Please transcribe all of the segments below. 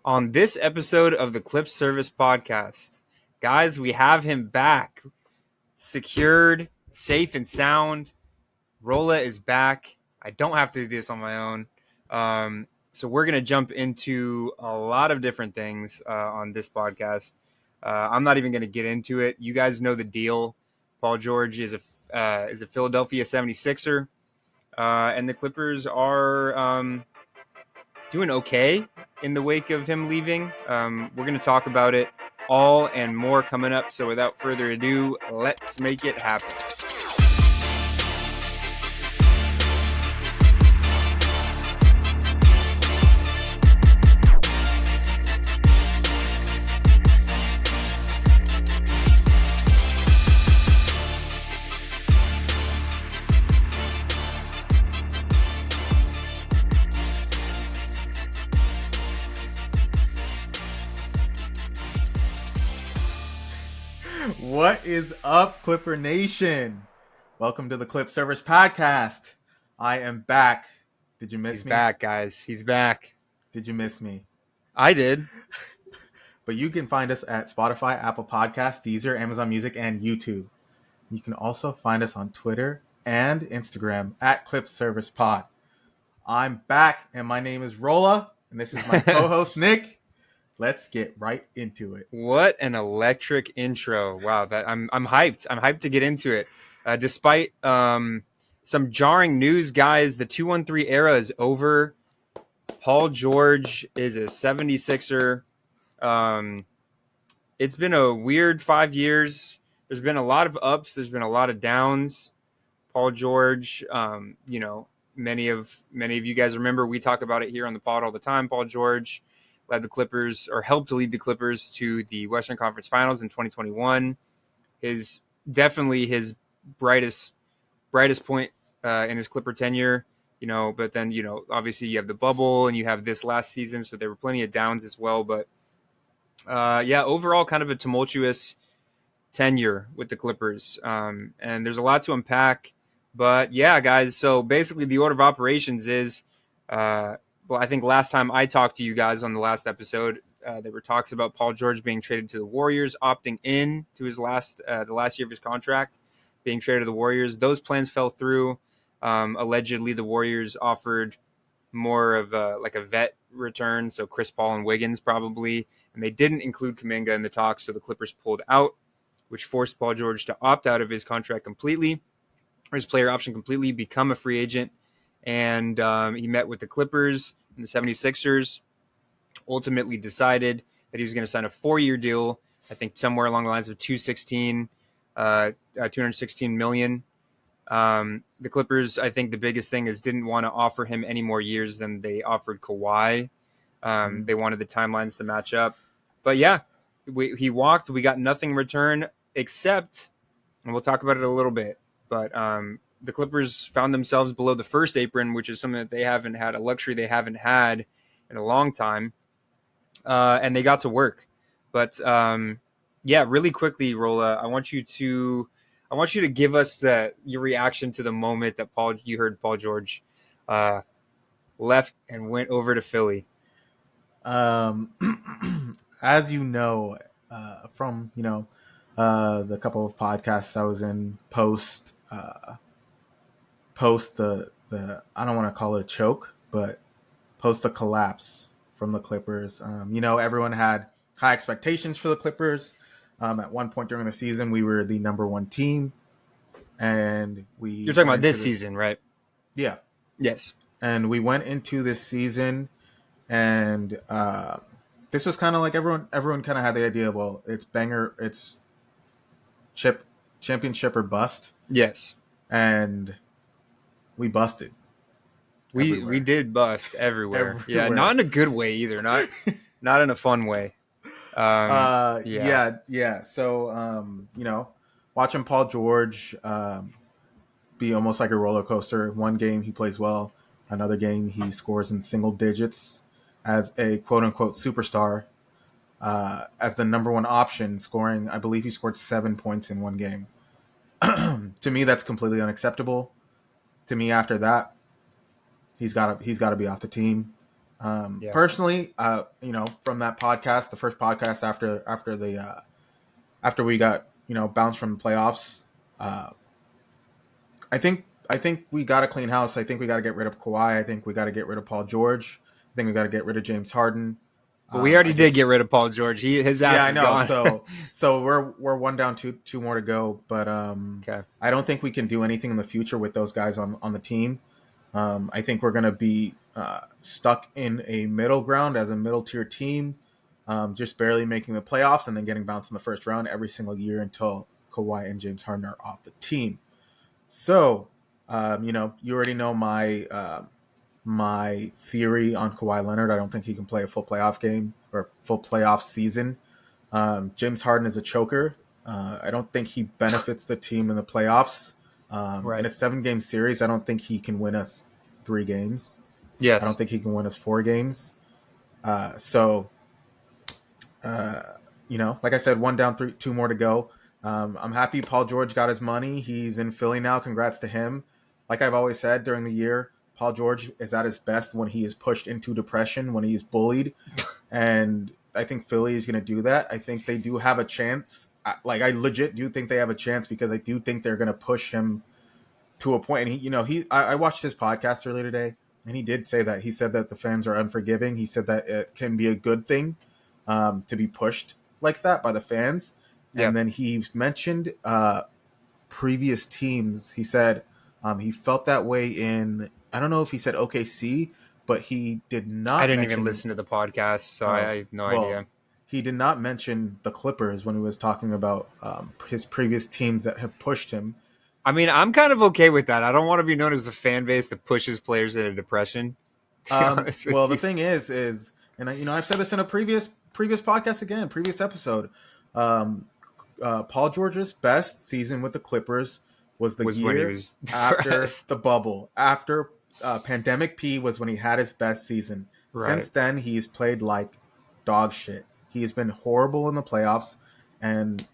on this episode of the Clip Service Podcast. Guys, we have him back, secured, safe and sound. Rolla is back. I don't have to do this on my own. So we're going to jump into a lot of different things on this podcast. I'm not even going to get into it. You guys know the deal. Paul George is a Philadelphia 76er, and the Clippers are doing okay in the wake of him leaving. We're going to talk about it all and more coming up. So without further ado, let's make it happen. What is up, Clipper Nation? Welcome to the Clip Service Podcast. I am back. Did you miss me? He's back, guys. He's back. Did you miss me? I did. But you can find us at Spotify, Apple Podcasts, Deezer, Amazon Music, and YouTube. You can also find us on Twitter and Instagram at Clip Service Pod. I'm back, and my name is Rolla, and this is my co-host, Nick. Let's get right into it. What an electric intro. Wow, that I'm hyped. I'm hyped to get into it. Despite some jarring news, guys, the 2-1-3 era is over. Paul George is a 76er. It's been a weird 5 years. There's been a lot of ups. There's been a lot of downs. Paul George, many of you guys remember, we talk about it here on the pod all the time. Paul George led the Clippers, or helped to lead the Clippers to the Western Conference Finals in 2021. Definitely his brightest point in his Clipper tenure. But then obviously you have the bubble and you have this last season, so there were plenty of downs as well. But overall, kind of a tumultuous tenure with the Clippers, and there's a lot to unpack. But yeah, guys. So basically, the order of operations is. Well, I think last time I talked to you guys on the last episode, there were talks about Paul George being traded to the Warriors, opting in to his the last year of his contract, being traded to the Warriors. Those plans fell through. Allegedly, the Warriors offered more of a vet return, so Chris Paul and Wiggins probably, and they didn't include Kuminga in the talks, so the Clippers pulled out, which forced Paul George to opt out of his contract completely, or his player option completely, become a free agent. And he met with the Clippers and the 76ers, ultimately decided that he was going to sign a 4-year deal, I think somewhere along the lines of $216 million. The Clippers, I think the biggest thing is didn't want to offer him any more years than they offered Kawhi. They wanted the timelines to match up. But yeah, he walked. We got nothing in return except, and we'll talk about it a little bit, but the Clippers found themselves below the first apron, which is something that they haven't had, a luxury they haven't had in a long time. And they got to work. But really quickly, Rolla, I want you to give us your reaction to the moment that you heard Paul George left and went over to Philly. As you know, from the couple of podcasts I was in post the I don't want to call it a choke, but post the collapse from the Clippers. Everyone had high expectations for the Clippers. At one point during the season, we were the number one team, and You're talking about this season, right? Yeah. Yes. And we went into this season, and this was kind of like everyone kind of had the idea. Well, it's championship or bust. Yes. And we busted. We did bust everywhere. Yeah, not in a good way either. Not in a fun way. Yeah. So watching Paul George be almost like a roller coaster. One game he plays well, another game he scores in single digits as a quote unquote superstar, as the number one option, scoring. I believe he scored 7 points in one game. To me, that's completely unacceptable. To me, after that, he's got to be off the team. Yeah. Personally, from that podcast, the first podcast after we got bounced from the playoffs, uh, I think we got to clean house. I think we got to get rid of Kawhi. I think we got to get rid of Paul George. I think we got to get rid of James Harden. But we I already did get just rid of Paul George. His Yeah, ass I is know. gone. So we're one down, two more to go. But Okay. I don't think we can do anything in the future with those guys on the team. I think we're gonna be stuck in a middle ground as a middle tier team, just barely making the playoffs and then getting bounced in the first round every single year until Kawhi and James Harden are off the team. So, you already know my theory on Kawhi Leonard. I don't think he can play a full playoff game or full playoff season. James Harden is a choker. I don't think he benefits the team in the playoffs. In Right. a 7-game series, I don't think he can win us 3 games. I don't Yes. think he can win us 4 games. So, uh, like I said, one down, two more to go. I'm happy Paul George got his money. He's in Philly now. Congrats to him. Like I've always said during the year, Paul George is at his best when he is pushed into depression, when he is bullied. And I think Philly is going to do that. I think they do have a chance. I legit do think they have a chance because I do think they're going to push him to a point. And I watched his podcast earlier today, and he did say that. He said that the fans are unforgiving. He said that it can be a good thing to be pushed like that by the fans. Yeah. And then he mentioned previous teams. He said he felt that way in, I don't know if he said OKC, but he did I not didn't even mention. listen to the podcast, so Oh, I have no well, idea. he did not mention the Clippers when he was talking about his previous teams that have pushed him. I mean, I'm kind of okay with that. I don't want to be known as the fan base that pushes players into depression. To be honest Well, with the you. thing is, and I've said this in a previous podcast again, previous episode. Um, Paul George's best season with the Clippers was the Was when he year was after depressed. the bubble. After Pandemic P was when he had his best season. Right. Since then, he's played like dog shit. He has been horrible in the playoffs, and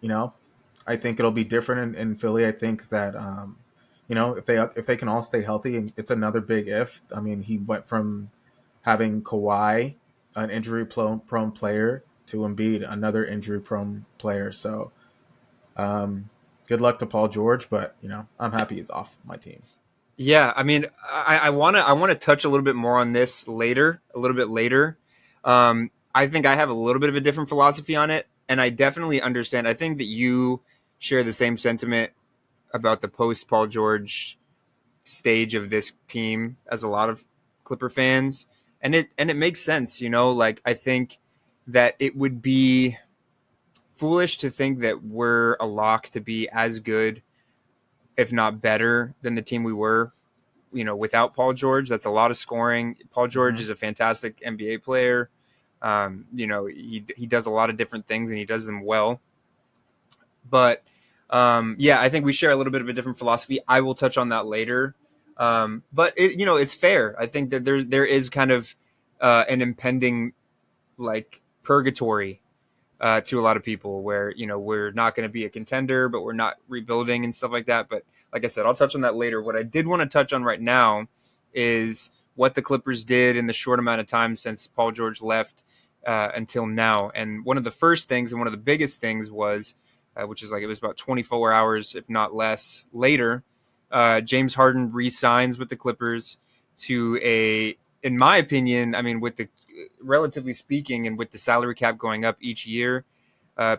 I think it'll be different in Philly. I think that if they can all stay healthy, and it's another big if. I mean, he went from having Kawhi, an injury prone player, to Embiid, another injury prone player. So, good luck to Paul George, but I'm happy he's off my team. Yeah, I mean, I wanna touch a little bit more on this later, a little bit later. I think I have a little bit of a different philosophy on it, and I definitely understand. I think that you share the same sentiment about the post Paul George stage of this team as a lot of Clipper fans, and it makes sense. Like I think that it would be foolish to think that we're a lock to be as good, if not better, than the team we were. Without Paul George, that's a lot of scoring. Paul George Mm-hmm. is a fantastic NBA player. He does a lot of different things and he does them well. But yeah, I think we share a little bit of a different philosophy. I will touch on that later. But it's fair. I think that there is kind of an impending like purgatory to a lot of people where we're not going to be a contender, but we're not rebuilding and stuff like that. But like I said, I'll touch on that later. What I did want to touch on right now is what the Clippers did in the short amount of time since Paul George left until now. And one of the first things and one of the biggest things was, which is like it was about 24 hours, if not less, later, James Harden re-signs with the Clippers to in my opinion, I mean, with the relatively speaking, and with the salary cap going up each year,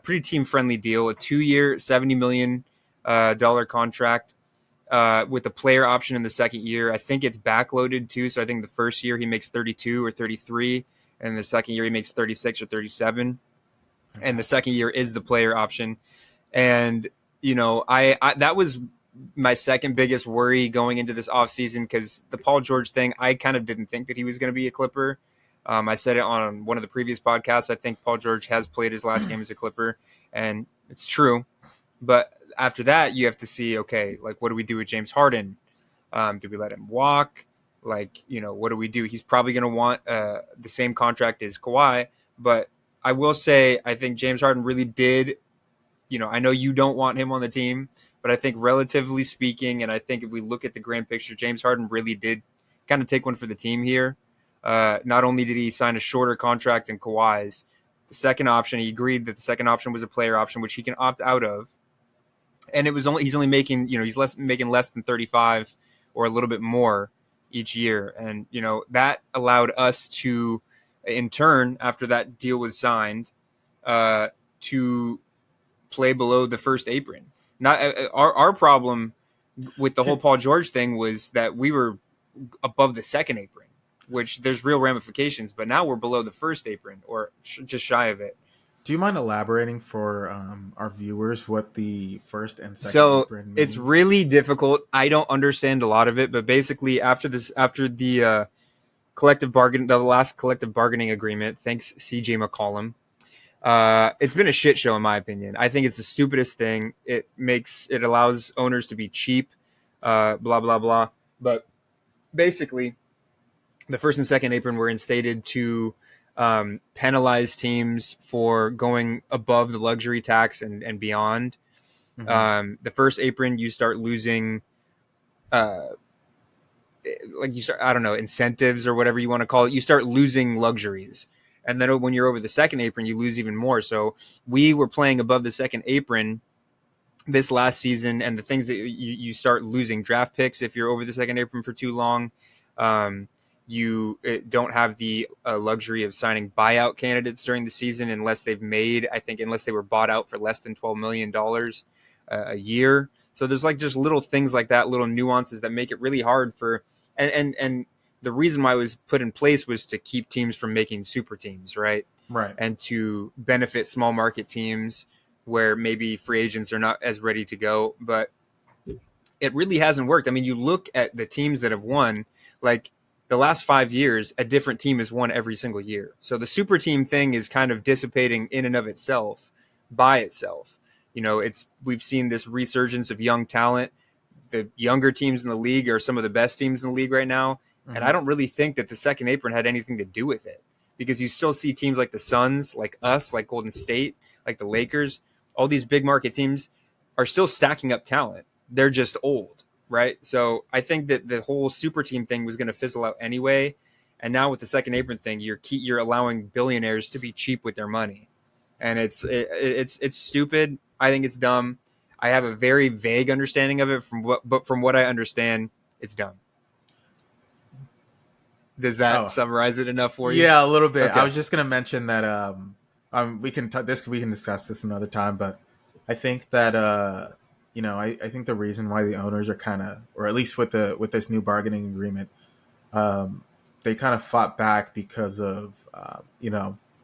pretty team friendly deal. A 2-year, $70 million contract with a player option in the second year. I think it's backloaded too, so I think the first year he makes 32 or 33, and the second year he makes 36 or 37, and the Fantastic. second year is the player option. And I that was my second biggest worry going into this offseason because the Paul George thing, I kind of didn't think that he was going to be a Clipper. I said it on one of the previous podcasts. I think Paul George has played his last game as a Clipper, and it's true. But after that, you have to see, okay, like what do we do with James Harden? Do we let him walk? Like, what do we do? He's probably going to want the same contract as Kawhi. But I will say, I think James Harden really did. I know you don't want him on the team, but I think relatively speaking, and I think if we look at the grand picture, James Harden really did kind of take one for the team here. Not only did he sign a shorter contract than Kawhi's, the second option, he agreed that the second option was a player option, which he can opt out of. And he's only making, making less than 35 or a little bit more each year. And, that allowed us to, in turn, after that deal was signed, to play below the first apron. Not our problem with the whole Paul George thing was that we were above the second apron, which there's real ramifications. But now we're below the first apron, or just shy of it. Do you mind elaborating for our viewers what the first and second So apron means? it's really difficult. I don't understand a lot of it, but basically after the the last collective bargaining agreement, thanks CJ McCollum, it's been a shit show in my opinion. I think it's the stupidest thing. It allows owners to be cheap, blah blah blah. But basically, the first and second apron were instated to penalize teams for going above the luxury tax and beyond. Mm-hmm. The first apron, you start losing, I don't know, incentives or whatever you want to call it. You start losing luxuries. And then when you're over the second apron, you lose even more. So we were playing above the second apron this last season, and the things that you start losing draft picks if you're over the second apron for too long. You don't have the luxury of signing buyout candidates during the season unless they were bought out for less than $12 million a year. So there's just little things like that, little nuances that make it really hard for, and the reason why it was put in place was to keep teams from making super teams, right? Right. And to benefit small market teams where maybe free agents are not as ready to go. But it really hasn't worked. I mean, you look at the teams that have won, like the last 5 years, a different team has won every single year. So the super team thing is kind of dissipating in and of itself, by itself. We've seen this resurgence of young talent. The younger teams in the league are some of the best teams in the league right now. Mm-hmm. And I don't really think that the second apron had anything to do with it, because you still see teams like the Suns, like us, like Golden State, like the Lakers, all these big market teams are still stacking up talent. They're just old, right? So I think that the whole super team thing was going to fizzle out anyway. And now with the second apron thing, you're allowing billionaires to be cheap with their money. And it's stupid. I think it's dumb. I have a very vague understanding of it but from what I understand, it's dumb. Does that summarize it enough for you? Yeah, a little bit. Okay. I was just gonna mention that we can discuss this another time, but I think that I think the reason why the owners are kind of, or at least with this new bargaining agreement, they kind of fought back because of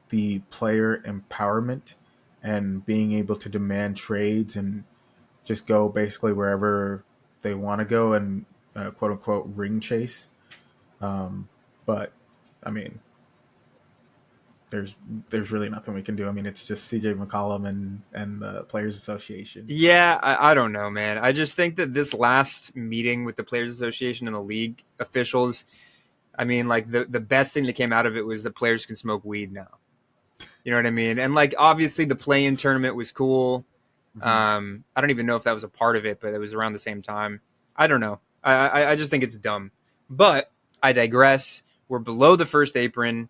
the player empowerment and being able to demand trades and just go basically wherever they want to go and quote unquote ring chase. But I mean, there's really nothing we can do. I mean, it's just CJ McCollum and the Players Association. Yeah, I don't know, man. I just think that this last meeting with the Players Association and the league officials, I mean, the best thing that came out of it was the players can smoke weed now. You know what I mean? And obviously the play-in tournament was cool. Mm-hmm. I don't even know if that was a part of it, but it was around the same time. I don't know. I just think it's dumb. But I digress. We're below the first apron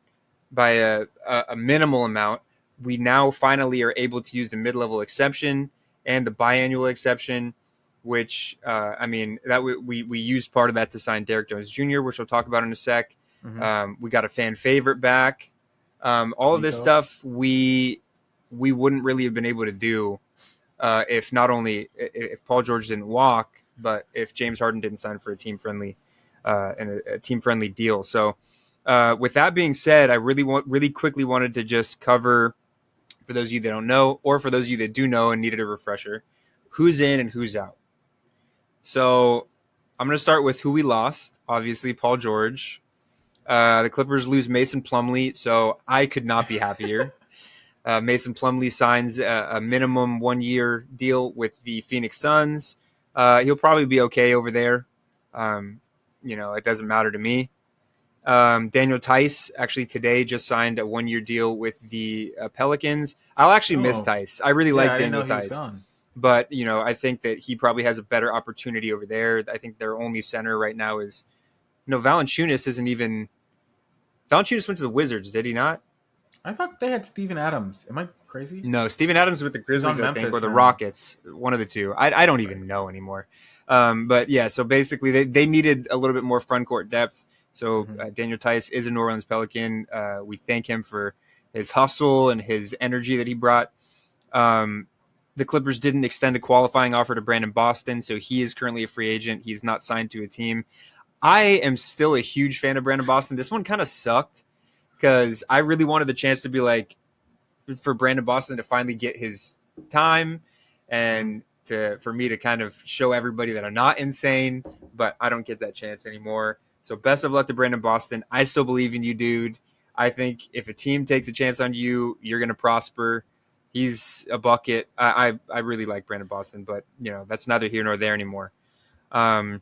by a minimal amount. We now finally are able to use the mid-level exception and the biannual exception, which that we used part of that to sign Derek Jones Jr., which we'll talk about in a sec. Mm-hmm. We got a fan favorite back. All of this stuff we wouldn't really have been able to do if Paul George didn't walk, but if James Harden didn't sign for a team friendly deal. So with that being said, I really quickly wanted to just cover, for those of you that don't know, or for those of you that do know and needed a refresher, who's in and who's out. So I'm going to start with who we lost. Obviously, Paul George. The Clippers lose Mason Plumlee, so I could not be happier. Mason Plumlee signs a minimum 1-year deal with the Phoenix Suns. He'll probably be okay over there. It doesn't matter to me. Daniel Tice actually today just signed a 1-year deal with the Pelicans. I'll actually miss Tice. I really like Daniel Tice. But, I think that he probably has a better opportunity over there. I think their only center right now is, Valanciunas isn't even Valanciunas went to the Wizards, did he not? I thought they had Steven Adams. Am I crazy? No, Steven Adams with the He's Grizzlies, on I think, or Memphis the now. Rockets, one of the two. I don't Right. even know anymore. But yeah, so basically they needed a little bit more front court depth. So Hmm. Daniel Tice is a New Orleans Pelican. We thank him for his hustle and his energy that he brought. Um, the Clippers didn't extend a qualifying offer to Brandon Boston, so he is currently a free agent. He's not signed to a team. I am still a huge fan of Brandon Boston. This one kind of sucked because I really wanted the chance to be like, for Brandon Boston to finally get his time Hmm. and for me to kind of show everybody that I'm not insane, but I don't get that chance anymore. So best of luck to Brandon Boston. I still believe in you, dude. I think if a team takes a chance on you, you're going to prosper. He's a bucket. I really like Brandon Boston, but that's neither here nor there anymore. Um,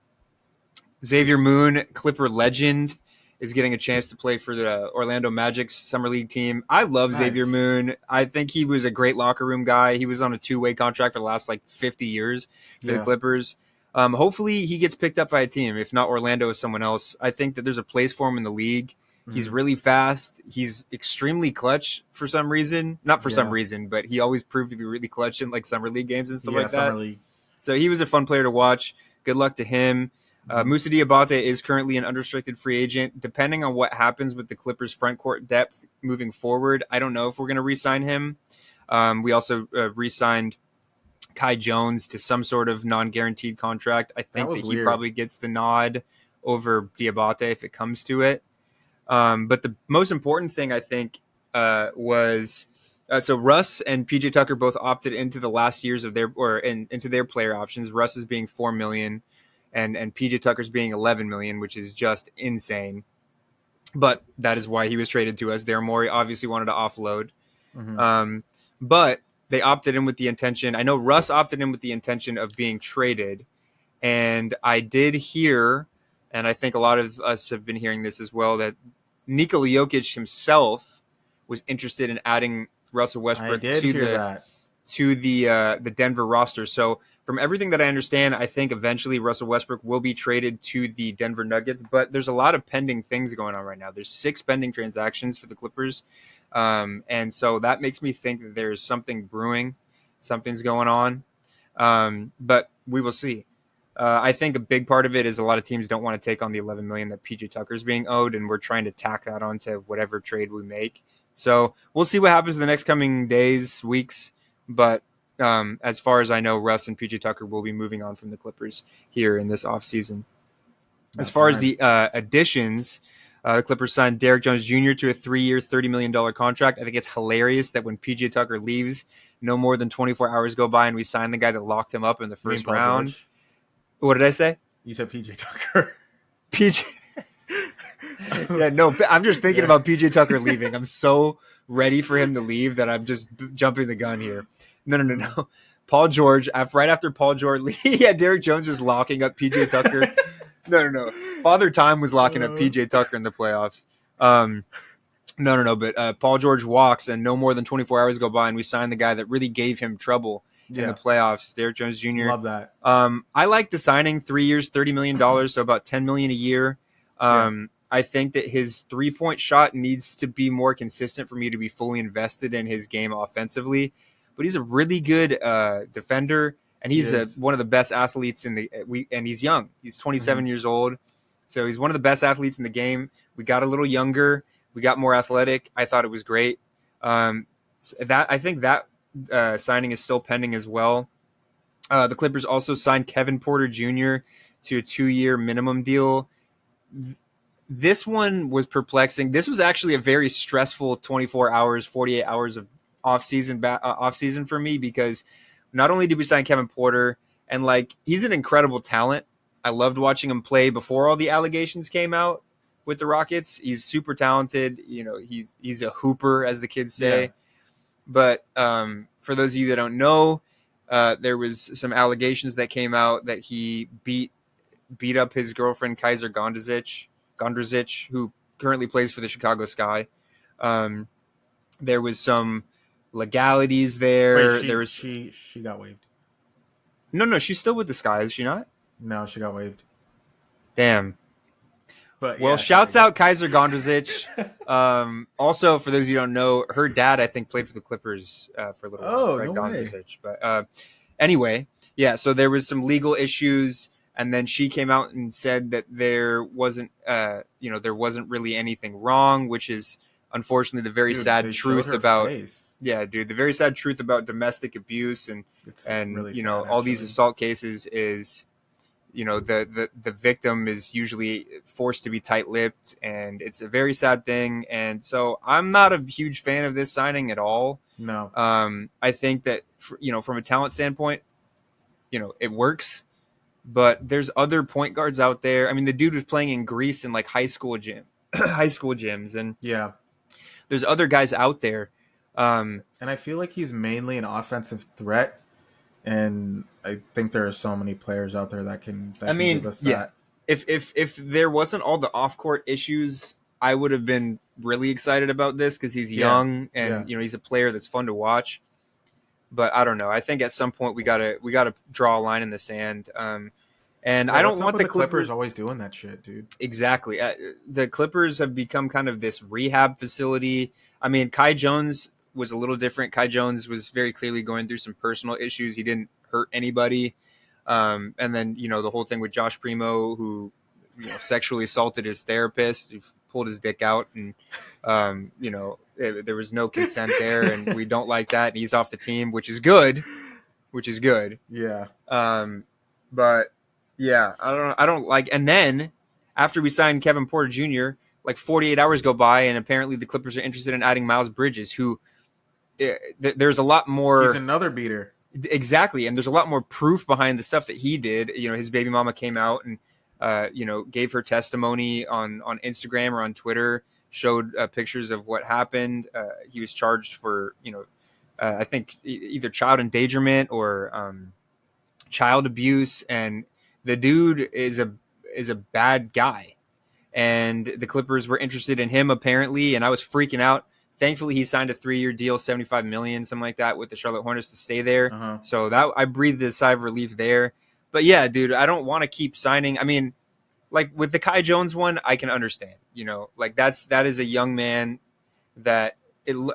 Xavier Moon, Clipper legend, is getting a chance to play for the Orlando Magic's summer league team. I love Xavier Nice. Moon. I think he was a great locker room guy. He was on a two-way contract for the last 50 years for the Yeah. Clippers. Hopefully he gets picked up by a team. If not Orlando, is someone else. I think that there's a place for him in the league. He's Hmm. really fast. He's extremely clutch for some reason. Not for some Yeah. reason, but he always proved to be really clutch in summer league games and stuff Yeah. like Summer that. League. So he was a fun player to watch. Good luck to him. Hmm. Musa Diabate is currently an unrestricted free agent. Depending on what happens with the Clippers' front court depth moving forward, I don't know if we're going to re-sign him. We also re-signed Kai Jones to some sort of non-guaranteed contract. I That think was that he weird. probably gets the nod over Diabate if it comes to it. But the most important thing I think was so Russ and PJ Tucker both opted into the last years of into their player options. Russ is being 4 million, and PJ Tucker's being 11 million, which is just insane. But that is why he was traded to us. Daryl Morey obviously wanted to offload, Hmm. um, but they opted in with the intention. I know Russ opted in with the intention of being traded, and I did hear, and I think a lot of us have been hearing this as well, that Nikola Jokic himself was interested in adding Russell I Westbrook did to hear the that. Denver roster. So from everything that I understand, I think eventually Russell Westbrook will be traded to the Denver Nuggets. But there's a lot of pending things going on right now. There's 6 pending transactions for the Clippers, and so that makes me think that there's something brewing, something's going on. But we will see. I think a big part of it is a lot of teams don't want to take on the 11 million that PJ Tucker is being owed, and we're trying to tack that onto whatever trade we make. So we'll see what happens in the next coming days, weeks. But as far as I know, Russ and PJ Tucker will be moving on from the Clippers here in this offseason. As About far as time. the additions, the Clippers signed Derrick Jones Jr. to a 3-year, $30 million contract. I think it's hilarious that when PJ Tucker leaves, no more than 24 hours go by and we sign the guy that locked him up in the You mean first Paul round. George? What did I say? You said PJ Tucker. PJ. Yeah, no, I'm just thinking Yeah. about PJ Tucker leaving. I'm so ready for him to leave that I'm just jumping the gun here. No, no, no, Hmm. no. Paul George, right after Paul George, yeah, Derrick Jones is locking up PJ Tucker. No, no, no. Father Time was locking up Uh, PJ Tucker in the playoffs. Um, no, no, no. But Paul George walks, and no more than 24 hours go by, and we sign the guy that really gave him trouble in the yeah. playoffs, Derrick Jones Jr. Love that. I like the signing, 3 years, $30 million, so about 10 million a year. Yeah. I think that his 3-point shot needs to be more consistent for me to be fully invested in his game offensively. But he's a really good defender, and He he's is. one of the best athletes in the and he's young. He's Hmm. 27 years old, so he's one of the best athletes in the game. We got a little younger, we got more athletic. I thought it was great. That I think that signing is still pending as well. The Clippers also signed Kevin Porter Jr. to a 2-year minimum deal. This one was perplexing. This was actually a very stressful 24 hours, 48 hours of off season for me, because not only did we sign Kevin Porter, and he's an incredible talent. I loved watching him play before all the allegations came out with the Rockets. He's super talented. He's a hooper, as the kids Yeah. say. But for those of you that don't know, there was some allegations that came out that he beat up his girlfriend Kaiser Gondrezic, who currently plays for the Chicago Sky. Um, there was some legalities Wait, there. There she was she she got waived. no, she's still with the Sky, is she not? No, she got waived. Damn. But Well, yeah, shouts sorry, out Kaiser Gondrezic. Also, for those of you who don't know, her dad, I think, played for the Clippers for a little while, Oh, Fred no way. Gondrezic. But anyway, yeah, so there was some legal issues, and then she came out and said that there wasn't, there wasn't really anything wrong, which is unfortunately the very Dude, sad they showed truth her about, face. yeah, dude, the very sad truth about domestic abuse and It's really sad, all these actually. assault cases is the victim is usually forced to be tight-lipped, and it's a very sad thing. And so I'm not a huge fan of this signing at all. No. I think that from a talent standpoint, it works, but there's other point guards out there. I mean, the dude was playing in Greece in like high school gyms, and Yeah. there's other guys out there. And I feel like he's mainly an offensive threat. And I think there are so many players out there that can I give mean, us yeah. that. If there wasn't all the off court issues, I would have been really excited about this because he's Yeah. young and Yeah. he's a player that's fun to watch. But I don't know. I think at some point we gotta draw a line in the sand. And Yeah, I what's don't up want with the the Clippers Clippers. always doing that shit, dude? Exactly. The Clippers have become kind of this rehab facility. I mean, Kai Jones was a little different. Kai Jones was very clearly going through some personal issues. He didn't hurt anybody. And then, the whole thing with Josh Primo, who, sexually assaulted his therapist, who pulled his dick out. And, there was no consent there. And we don't like that. And he's off the team, which is good. Yeah. But yeah, I don't like. And then after we signed Kevin Porter Jr., like 48 hours go by, and apparently the Clippers are interested in adding Miles Bridges, who there's a lot more. He's another beater. Exactly, and there's a lot more proof behind the stuff that he did. His baby mama came out and gave her testimony on Instagram or on Twitter, showed pictures of what happened. He was charged for I think either child endangerment or child abuse, and the dude is a bad guy. And the Clippers were interested in him apparently, and I was freaking out. Thankfully, he signed a 3-year deal, $75 million, something like that, with the Charlotte Hornets to stay there. Uh-huh. So that I breathed a sigh of relief there. But yeah, dude, I don't want to keep signing. I mean, like with the Kai Jones one, I can understand. Like that is a young man that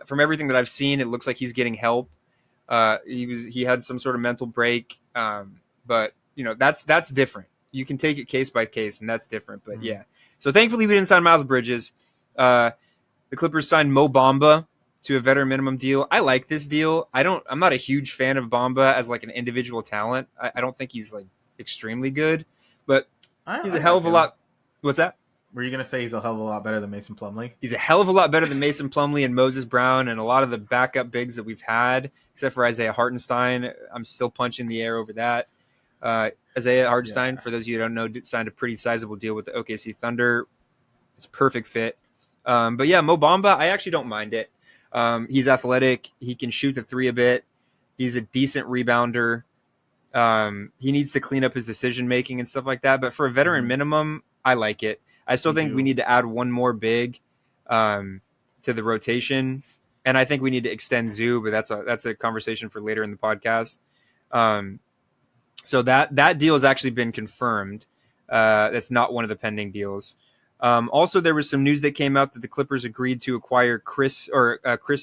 from everything that I've seen, it looks like he's getting help. He had some sort of mental break, but that's different. You can take it case by case, and that's different. But yeah, so thankfully we didn't sign Miles Bridges. The Clippers signed Mo Bamba to a veteran minimum deal. I like this deal. I'm not a huge fan of Bamba as like an individual talent. I don't think he's like extremely good, but he's a hell of a lot. What's that? Were you going to say he's a hell of a lot better than Mason Plumlee? He's a hell of a lot better than Mason Plumlee and Moses Brown and a lot of the backup bigs that we've had, except for Isaiah Hartenstein. I'm still punching the air over that. Isaiah Hartenstein, for those of you who don't know, signed a pretty sizable deal with the OKC Thunder. It's a perfect fit. But yeah, Mo Bamba, I actually don't mind it. He's athletic. He can shoot the three a bit. He's a decent rebounder. He needs to clean up his decision-making and stuff like that. But for a veteran minimum, I like it. I still think we need to add one more big to the rotation. And I think we need to extend Zoo, but that's a conversation for later in the podcast. So that deal has actually been confirmed. That's not one of the pending deals. Also, there was some news that came out that the Clippers agreed to acquire Chris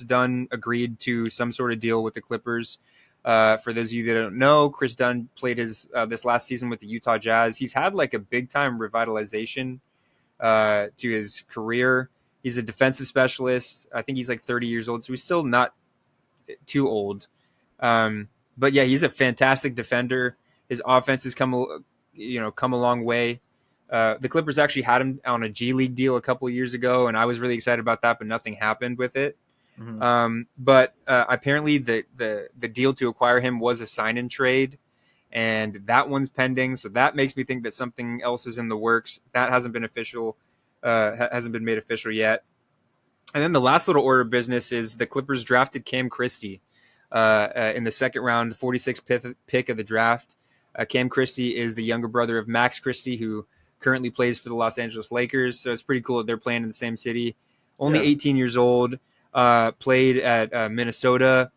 Dunn agreed to some sort of deal with the Clippers. For those of you that don't know, Chris Dunn played this last season with the Utah Jazz. He's had like a big time revitalization to his career. He's a defensive specialist. I think he's like 30 years old, so he's still not too old. But yeah, he's a fantastic defender. His offense has come a long way. The Clippers actually had him on a G League deal a couple of years ago, and I was really excited about that, but nothing happened with it. But apparently the deal to acquire him was a sign-in trade, and that one's pending. So that makes me think that something else is in the works. That hasn't been made official yet. And then the last little order of business is the Clippers drafted Cam Christie in the second round, the 46th pick of the draft. Cam Christie is the younger brother of Max Christie, who currently plays for the Los Angeles Lakers. So it's pretty cool that they're playing in the same city. Only 18 years old, played at Minnesota.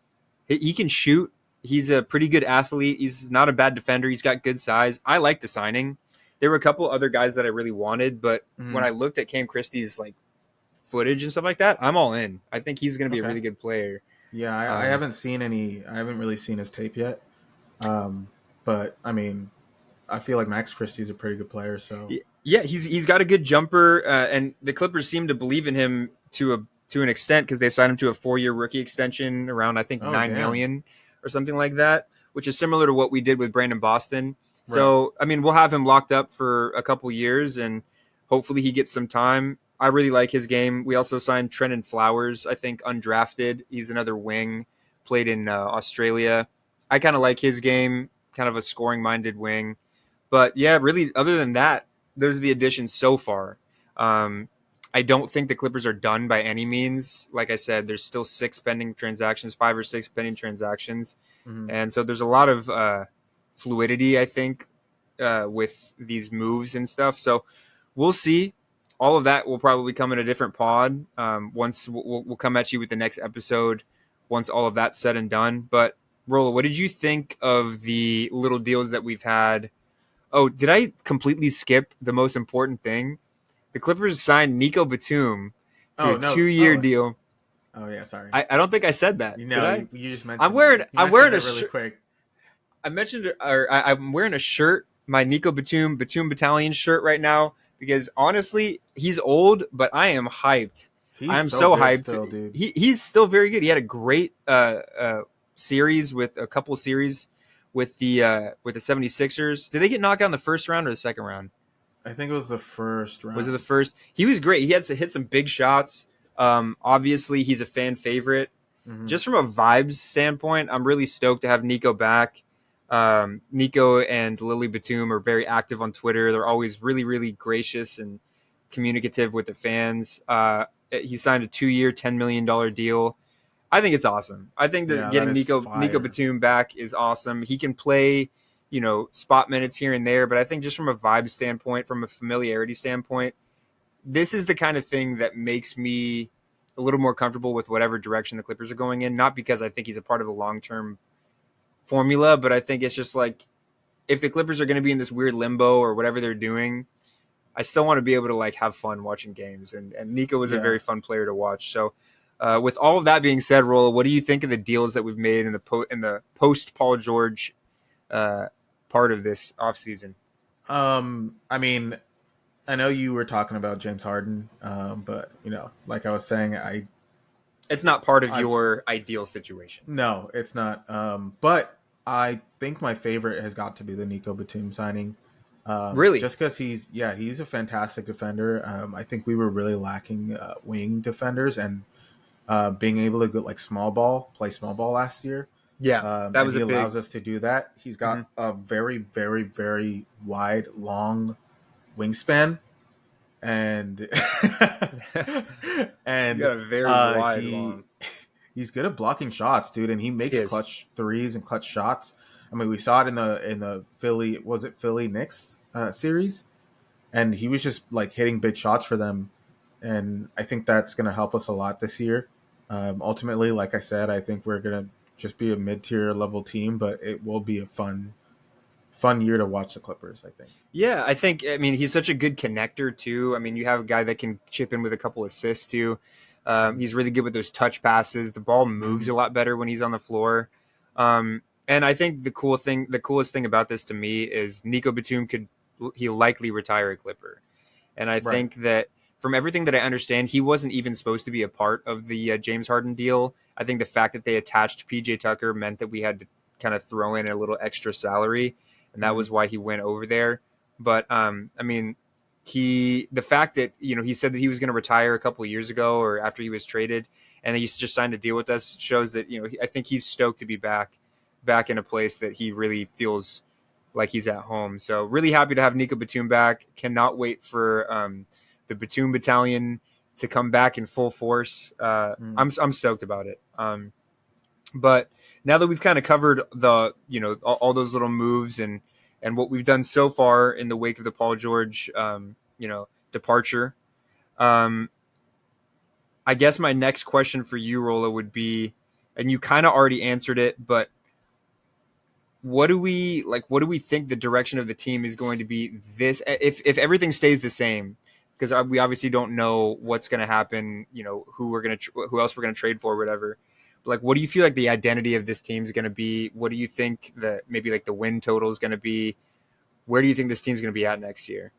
He can shoot. He's a pretty good athlete. He's not a bad defender. He's got good size. I like the signing. There were a couple other guys that I really wanted, but when Mhm. I looked at Cam Christie's like footage and stuff like that, I'm all in. I think he's going to be a Okay. really good player. Yeah, I Um, haven't seen any. I haven't really seen his tape yet. Um, but I mean, I feel like Max Christie's a pretty good player. So yeah, he's got a good jumper, and the Clippers seem to believe in him to an extent because they signed him to a 4-year rookie extension around I think oh damn, 9 million or something like that, which is similar to what we did with Brandon Boston. right. So I mean, we'll have him locked up for a couple years, and hopefully he gets some time. I really like his game. We also signed Trenton Flowers, I think undrafted. He's another wing, played in Australia. I kind of like his game, kind of a scoring minded wing. But yeah, really, other than that, those are the additions so far. Um, I don't think the Clippers are done by any means. Like I said, there's still 6 pending transactions, 5 or 6 pending transactions, Hmm. and so there's a lot of fluidity, I think, with these moves and stuff. So we'll see. All of that will probably come in a different pod. Once we'll come at you with the next episode once all of that's said and done. But Rolla, what did you think of the little deals that we've had? Oh, did I completely skip the most important thing? The Clippers signed Nico Batum to Oh a no. 2-year Oh deal. oh yeah. Sorry. I don't think I said that. You Did know, I? you just I'm mentioned wearing you I'm mentioned wearing a it really shirt. quick. I mentioned I'm wearing a shirt, my Nico Batum Battalion shirt right now because honestly, he's old, but I am hyped. I He's am so so good hyped. still, dude. He's still very good. He had a great series with a couple series with the 76ers. Did they get knocked out in the first round or the second round? I think it was the first Was it the round. first? He was great. He had to hit some big shots. Obviously, he's a fan favorite. Hmm. Just from a vibes standpoint, I'm really stoked to have Nico back. Nico and Lily Batum are very active on Twitter. They're always really, really gracious and communicative with the fans. He signed a 2-year, $10 million deal. I think it's awesome. I think that Yeah, that getting is Nico fire. Batum back is awesome. He can play, spot minutes here and there, but I think just from a vibe standpoint, from a familiarity standpoint, this is the kind of thing that makes me a little more comfortable with whatever direction the Clippers are going in. Not because I think he's a part of the long term formula, but I think it's just like if the Clippers are going to be in this weird limbo or whatever they're doing, I still want to be able to like have fun watching games. And Nico was a Yeah. very fun player to watch. So, with all of that being said, Rolla, what do you think of the deals that we've made in the post Paul George uh, part of this offseason? I mean, I know you were talking about James Harden, but like I was saying, It's not part of I your ideal situation. no, it's not. But I think my favorite has got to be the Nico Batum signing. Really? Just because he's a fantastic defender. I think we were really lacking wing defenders and being able to go like play small ball last year. Yeah, that And was he a big. allows us to do that. He's Mhm. got a very, very, very wide, long wingspan, and He's and got a very wide, he long. he's good at blocking shots, dude, and he He makes is. clutch threes and clutch shots. I mean, we saw it in the Philly Knicks series, and he was just like hitting big shots for them, and I think that's going to help us a lot this year. Ultimately, like I said, I think we're going to just be a mid tier level team, but it will be a fun year to watch the Clippers. I think. Yeah, I think. I mean, he's such a good connector too. I mean, you have a guy that can chip in with a couple assists too. He's really good with those touch passes. The ball moves Mm-hmm. a lot better when he's on the floor. And I think the coolest thing about this to me is Nico Batum he likely retire a Clipper. And I Right. think that from everything that I understand, he wasn't even supposed to be a part of the James Harden deal. I think the fact that they attached PJ Tucker meant that we had to kind of throw in a little extra salary, and that Mm-hmm. was why he went over there. But I mean, the fact that he said that he was going to retire a couple of years ago or after he was traded, and he's just signed a deal with us shows that I think he's stoked to be back in a place that he really feels like he's at home. So really happy to have Nico Batum back. Cannot wait for the Batum Battalion to come back in full force. Mm-hmm. I'm stoked about it. But now that we've kind of covered the all those little moves and what we've done so far in the wake of the Paul George departure, um, I guess my next question for you, Rolla, would be, and you kind of already answered it, but what do we like? What do we think the direction of the team is going to be this if everything stays the same? Because we obviously don't know what's going to happen. You know, who else we're going to trade for, whatever. But like, what do you feel like the identity of this team is going to be? What do you think that maybe like the win total is going to be? Where do you think this team's going to be at next year?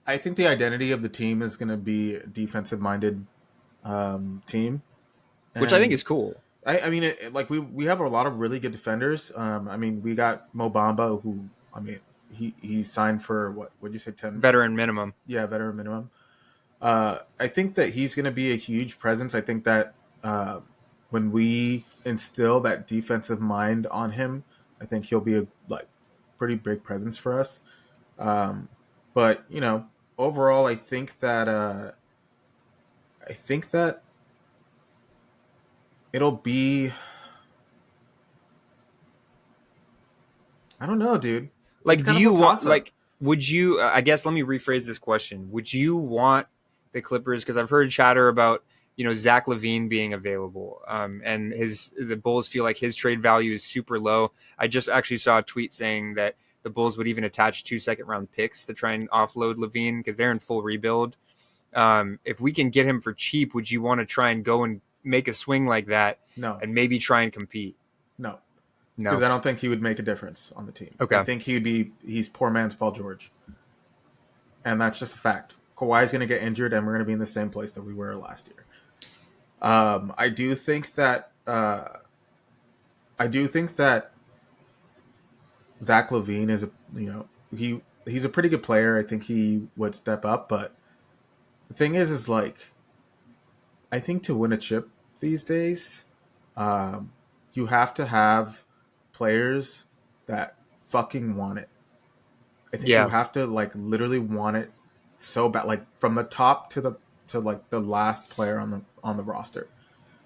I think the identity of the team is going to be a defensive minded team, Which I think and is cool. I mean, like we have a lot of really good defenders. I mean, we got Mo Bamba, who I mean, he signed for what would you say 10? Veteran minimum. Yeah, veteran minimum. I think that he's going to be a huge presence. I think that when we instill that defensive mind on him, I think he'll be a like pretty big presence for us. Um, but you know, overall, I think that it'll be. I don't know, dude. It's Like, do kind of a you want toss up. like? Would you? I guess let me rephrase this question. Would you want the Clippers? Because I've heard chatter about Zach LaVine being available, and the Bulls feel like his trade value is super low. I just actually saw a tweet saying that the Bulls would even attach 2 second-round picks to try and offload LaVine because they're in full rebuild. If we can get him for cheap, would you want to try and go and make a swing like that No, and maybe try and compete? no, because No. I don't think he would make a difference on the team. I Okay. think he's poor man's Paul George, and that's just a fact. Kawhi's going to get injured, and we're going to be in the same place that we were last year. I do think that Zach LaVine is he's a pretty good player. I think he would step up, but the thing is like I think to win a chip these days, um, you have to have players that fucking want it. I think you Yeah. have to like literally want it so bad, like from the top to like the last player on the roster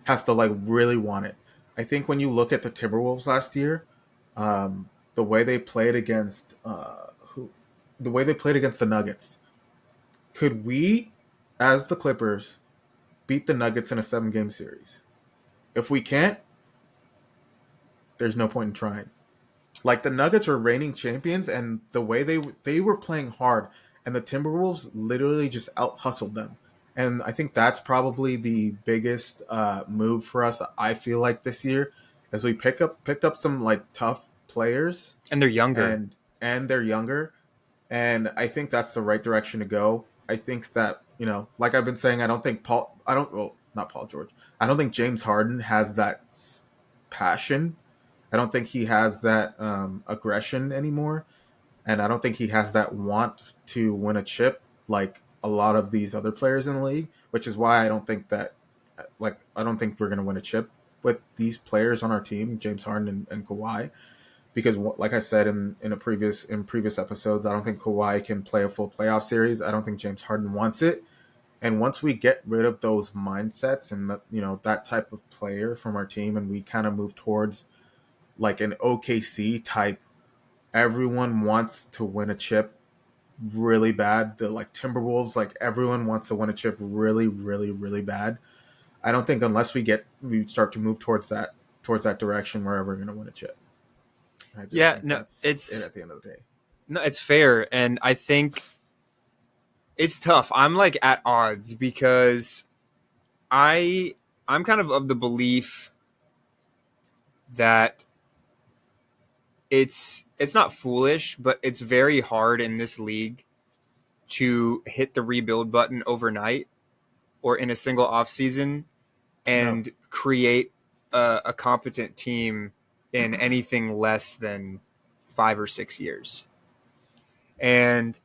has to like really want it. I think when you look at the Timberwolves last year, the way they played against the way they played against the Nuggets, could we, as the Clippers, beat the Nuggets in a 7 game series? If we can't, there's no point in trying. Like the Nuggets were reigning champions, and the way they were playing hard, and the Timberwolves literally just out hustled them. And I think that's probably the biggest move for us. I feel like this year, as we picked up some like tough players, And they're younger. and they're younger, and I think that's the right direction to go. I think that like I've been saying, I don't well not Paul George. I don't think James Harden has that passion. I don't think he has that aggression anymore, and I don't think he has that want to win a chip like a lot of these other players in the league. Which is why I don't think that I don't think we're gonna win a chip with these players on our team, James Harden and Kawhi, because like I said in previous episodes, I don't think Kawhi can play a full playoff series. I don't think James Harden wants it. And once we get rid of those mindsets and that type of player from our team, and we kind of move towards like an OKC type, everyone wants to win a chip really bad. The like Timberwolves, like everyone wants to win a chip really, really, really bad. I don't think unless we start to move towards that direction, we're ever going to win a chip. I just Yeah, think no, that's it at the end of the day. it's fair, and I think it's tough. I'm like at odds because I I'm kind of the belief that it's not foolish, but it's very hard in this league to hit the rebuild button overnight or in a single off season No, and create a competent team in anything less than 5 or 6 years. And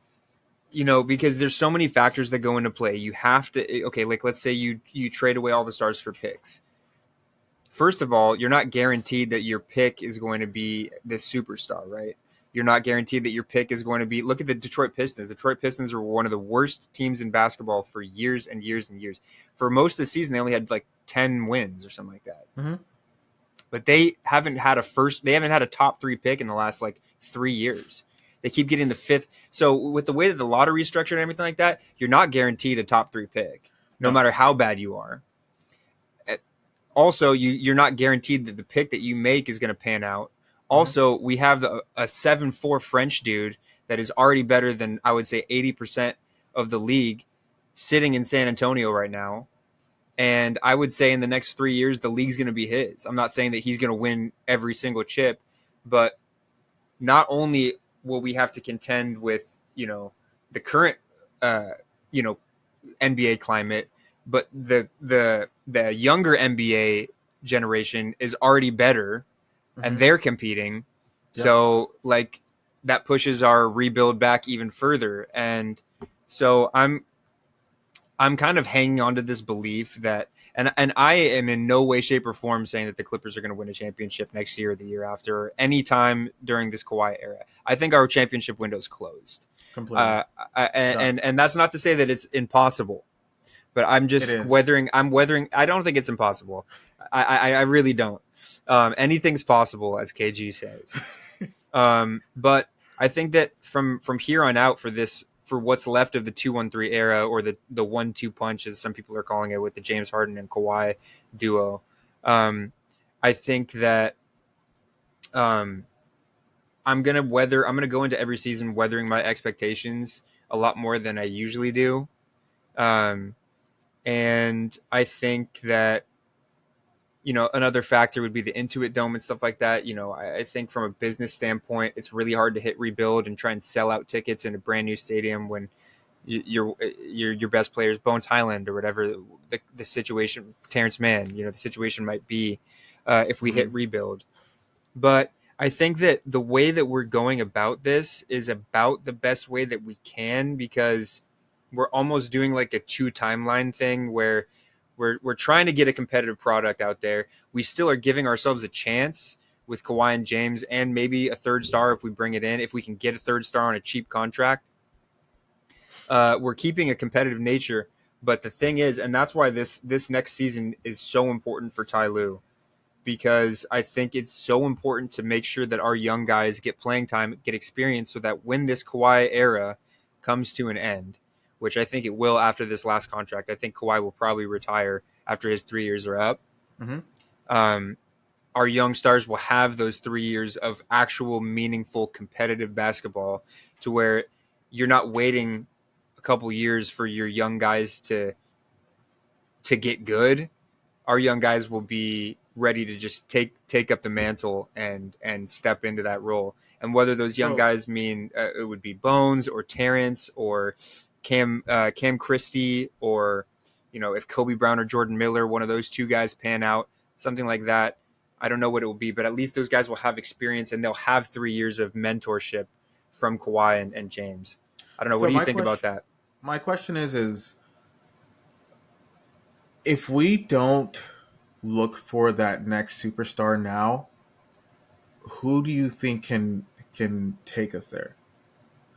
because there's so many factors that go into play. You have to okay, like let's say you trade away all the stars for picks. First of all, you're not guaranteed that your pick is going to be this superstar, right? You're not guaranteed that your pick is going to be. Look at the Detroit Pistons. Detroit Pistons were one of the worst teams in basketball for years and years and years. For most of the season, they only had like 10 wins or something like that. mm-hmm. But they haven't had a top 3 pick in the last like 3 years. They keep getting the 5th. So with the way that the lottery is structured and everything like that, you're not guaranteed a top 3 pick, no No, matter how bad you are. Also, you're not guaranteed that the pick that you make is going to pan out, Hmm. Also, we have a 7'4" French dude that is already better than, I would say, 80% of the league sitting in San Antonio right now. And I would say in the next 3 years, the league's going to be his. I'm not saying that he's going to win every single chip, but not only will we have to contend with, the current, uh, you know, NBA climate, but the younger NBA generation is already better, and Hmm. they're competing. Yep. So like that pushes our rebuild back even further. And so I'm kind of hanging on to this belief that, and I am in no way, shape, or form saying that the Clippers are going to win a championship next year or the year after, or any time during this Kawhi era. I think our championship window is closed. Completely Uh, shut. and that's not to say that it's impossible, but I'm It just is. weathering. I'm weathering. I don't think it's impossible. I really don't. Anything's possible, as KG says. But I think that from here on out, for what's left of the 2-1-3 era, or the 1-2 punch, as some people are calling it, with the James Harden and Kawhi duo, um, I think that um, I'm gonna go into every season weathering my expectations a lot more than I usually do. Um, and I think that, another factor would be the Intuit Dome and stuff like that. I think from a business standpoint, it's really hard to hit rebuild and try and sell out tickets in a brand new stadium when your best player is Bones Highland, or whatever the situation, Terrence Mann, the situation might be, if we hit Hmm. rebuild. But I think that the way that we're going about this is about the best way that we can, because we're almost doing like a two timeline thing where we're trying to get a competitive product out there. We still are giving ourselves a chance with Kawhi and James, and maybe a third star if we bring it in. If we can get a third star on a cheap contract, we're keeping a competitive nature. But the thing is, and that's why this next season is so important for Ty Lue, because I think it's so important to make sure that our young guys get playing time, get experience, so that when this Kawhi era comes to an end, which I think it will after this last contract, I think Kawhi will probably retire after his 3 years are up. Hmm. Um, our young stars will have those 3 years of actual meaningful competitive basketball, to where you're not waiting a couple years for your young guys to get good. Our young guys will be ready to just take up the mantle and step into that role. And whether those young So guys mean, it would be Bones or Terrence or Cam Christie, or if Kobe Brown or Jordan Miller, one of those two guys pan out, something like that. I don't know what it will be, but at least those guys will have experience, and they'll have 3 years of mentorship from Kawhi and James. I don't know. What so do you my think about question that? my question is if we don't look for that next superstar now, who do you think can take us there?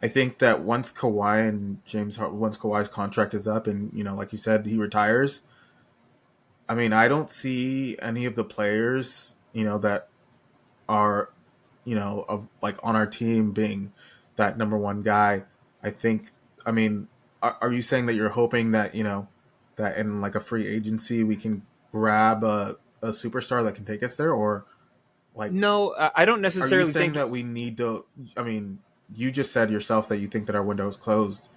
I think that once Kawhi and once Kawhi's contract is up, and like you said, he retires. I mean, I don't see any of the players, that are, of like on our team being that number one guy. I think. I mean, are you saying that you're hoping that that in like a free agency we can grab a superstar that can take us there, or like No, I don't are you necessarily saying think. that we need to? I mean, you just said yourself that you think that our window is closed.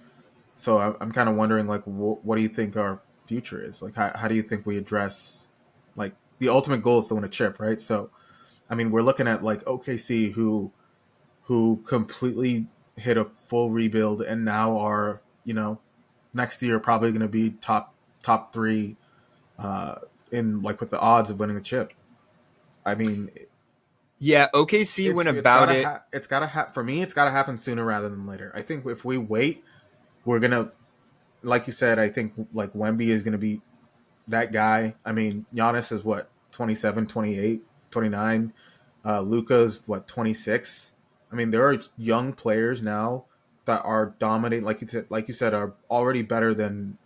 So I'm kind of wondering, like, what do you think our future is? Like, how do you think we address, like, the ultimate goal is to win a chip, right? So, I mean, we're looking at like OKC, who completely hit a full rebuild and now are, next year probably going to be top three, uh, in like with the odds of winning the chip. I mean, Yeah, OKC went it's about gotta it. it's gotta for me, it's gotta happen sooner rather than later. I think if we wait, we're gonna, like you said, I think like Wemby is gonna be that guy. I mean, Giannis is what, 27, 28, 29. Luca's what, 26. I mean, there are young players now that are dominating, like you said, are already better than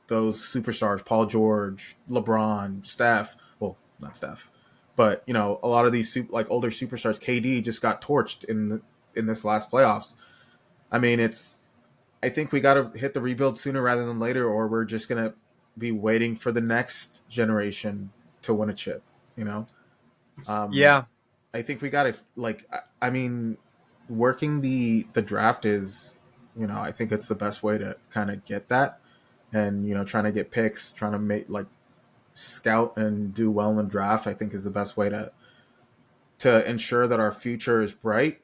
those superstars, Paul George, LeBron, Steph. Well, not Steph, but a lot of these like older superstars. KD just got torched in this last playoffs. I mean, I think we got to hit the rebuild sooner rather than later, or we're just gonna be waiting for the next generation to win a chip. You know, um, Yeah, I think we got to like. I mean, working the draft is, I think it's the best way to kind of get that, and trying to get picks, trying to make like scout and do well in the draft. I think is the best way to ensure that our future is bright.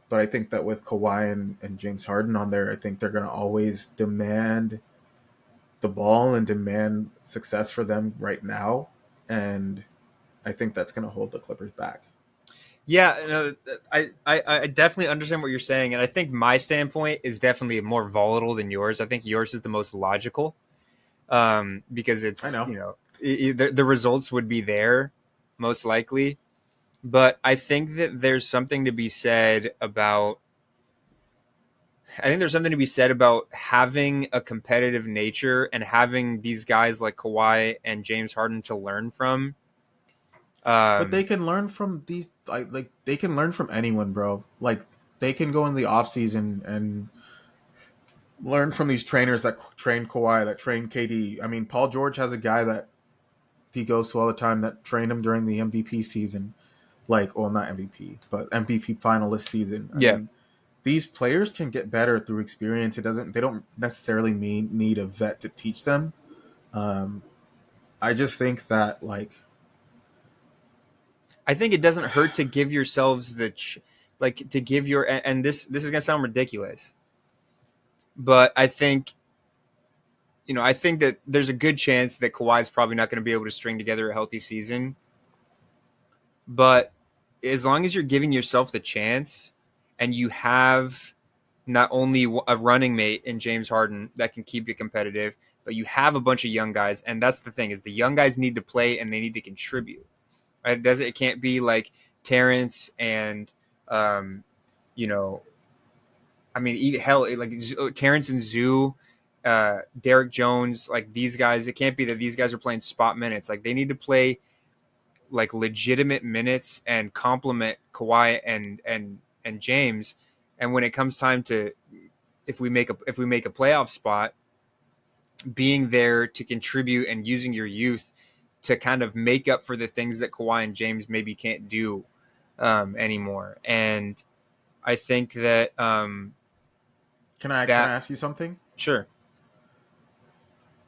But I think that with Kawhi and James Harden on there, I think they're going to always demand the ball and demand success for them right now, and I think that's going to hold the Clippers back. Yeah, no, I definitely understand what you're saying, and I think my standpoint is definitely more volatile than yours. I think yours is the most logical, because I it's know. the results would be there most likely, but I think that there's something to be said about. I think there's something to be said about having a competitive nature and having these guys like Kawhi and James Harden to learn from. But they Um, can learn from these like they can learn from anyone, bro. Like they can go in the off season and learn from these trainers that train Kawhi, that train KD. I mean, Paul George has a guy that he goes to all the time that trained him during the MVP season. Like, well, not MVP, but MVP finalist season. I yeah, mean, these players can get better through experience. They don't necessarily need a vet to teach them. Um, I just think that I think it doesn't hurt to give yourselves like to give your and this is gonna sound ridiculous, but I think that there's a good chance that Kawhi's probably not going to be able to string together a healthy season. But as long as you're giving yourself the chance, and you have not only a running mate in James Harden that can keep you competitive, but you have a bunch of young guys, and that's the thing is the young guys need to play and they need to contribute. Right? It can't be like Terrence and um, you know I mean, hell, like Terrence and Zoo, Derek Jones, like these guys. It can't be that these guys are playing spot minutes. Like they need to play like legitimate minutes and complement Kawhi and James. And when it comes time to if we make a playoff spot, being there to contribute and using your youth to kind of make up for the things that Kawhi and James maybe can't do anymore. And I think that can I that ask you something? sure.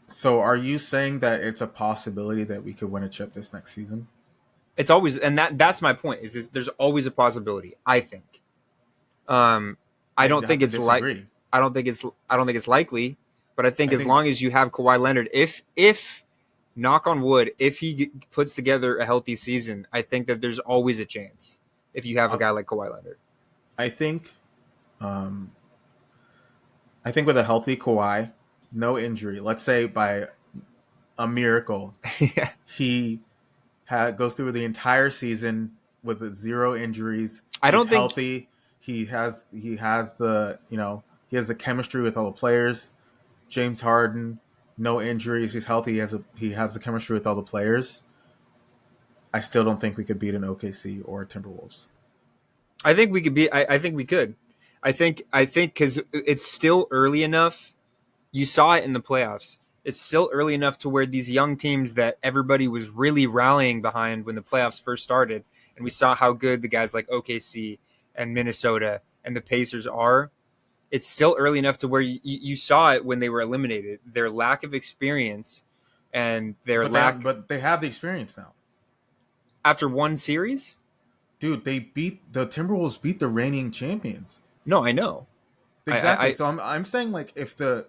So, are you saying that it's a possibility that we could win a chip this next season? It's always, and that's my point is there's always a possibility. I think. Um, I I don't think have to it's like disagree. I don't think it's likely, but I think I as think long as you have Kawhi Leonard, if knock on wood, if he puts together a healthy season, I think that there's always a chance if you have a uh, guy like Kawhi Leonard. I think um, I think with a healthy Kawhi, no injury. Let's say by a miracle, Yeah. he goes through the entire season with zero injuries. I He's don't think healthy. He has the he has the chemistry with all the players. James Harden, no injuries. He's healthy. He has the chemistry with all the players. I still don't think we could beat an OKC or Timberwolves. I think we could be. I think we could. I think because it's still early enough. You saw it in the playoffs. It's still early enough to where these young teams that everybody was really rallying behind when the playoffs first started, and we saw how good the guys like OKC and Minnesota and the Pacers are. It's still early enough to where you saw it when they were eliminated. Their lack of experience and their lack But they have the experience now, after one series. dude. The Timberwolves beat the reigning champions. No, I know. Exactly. I So I'm saying like if the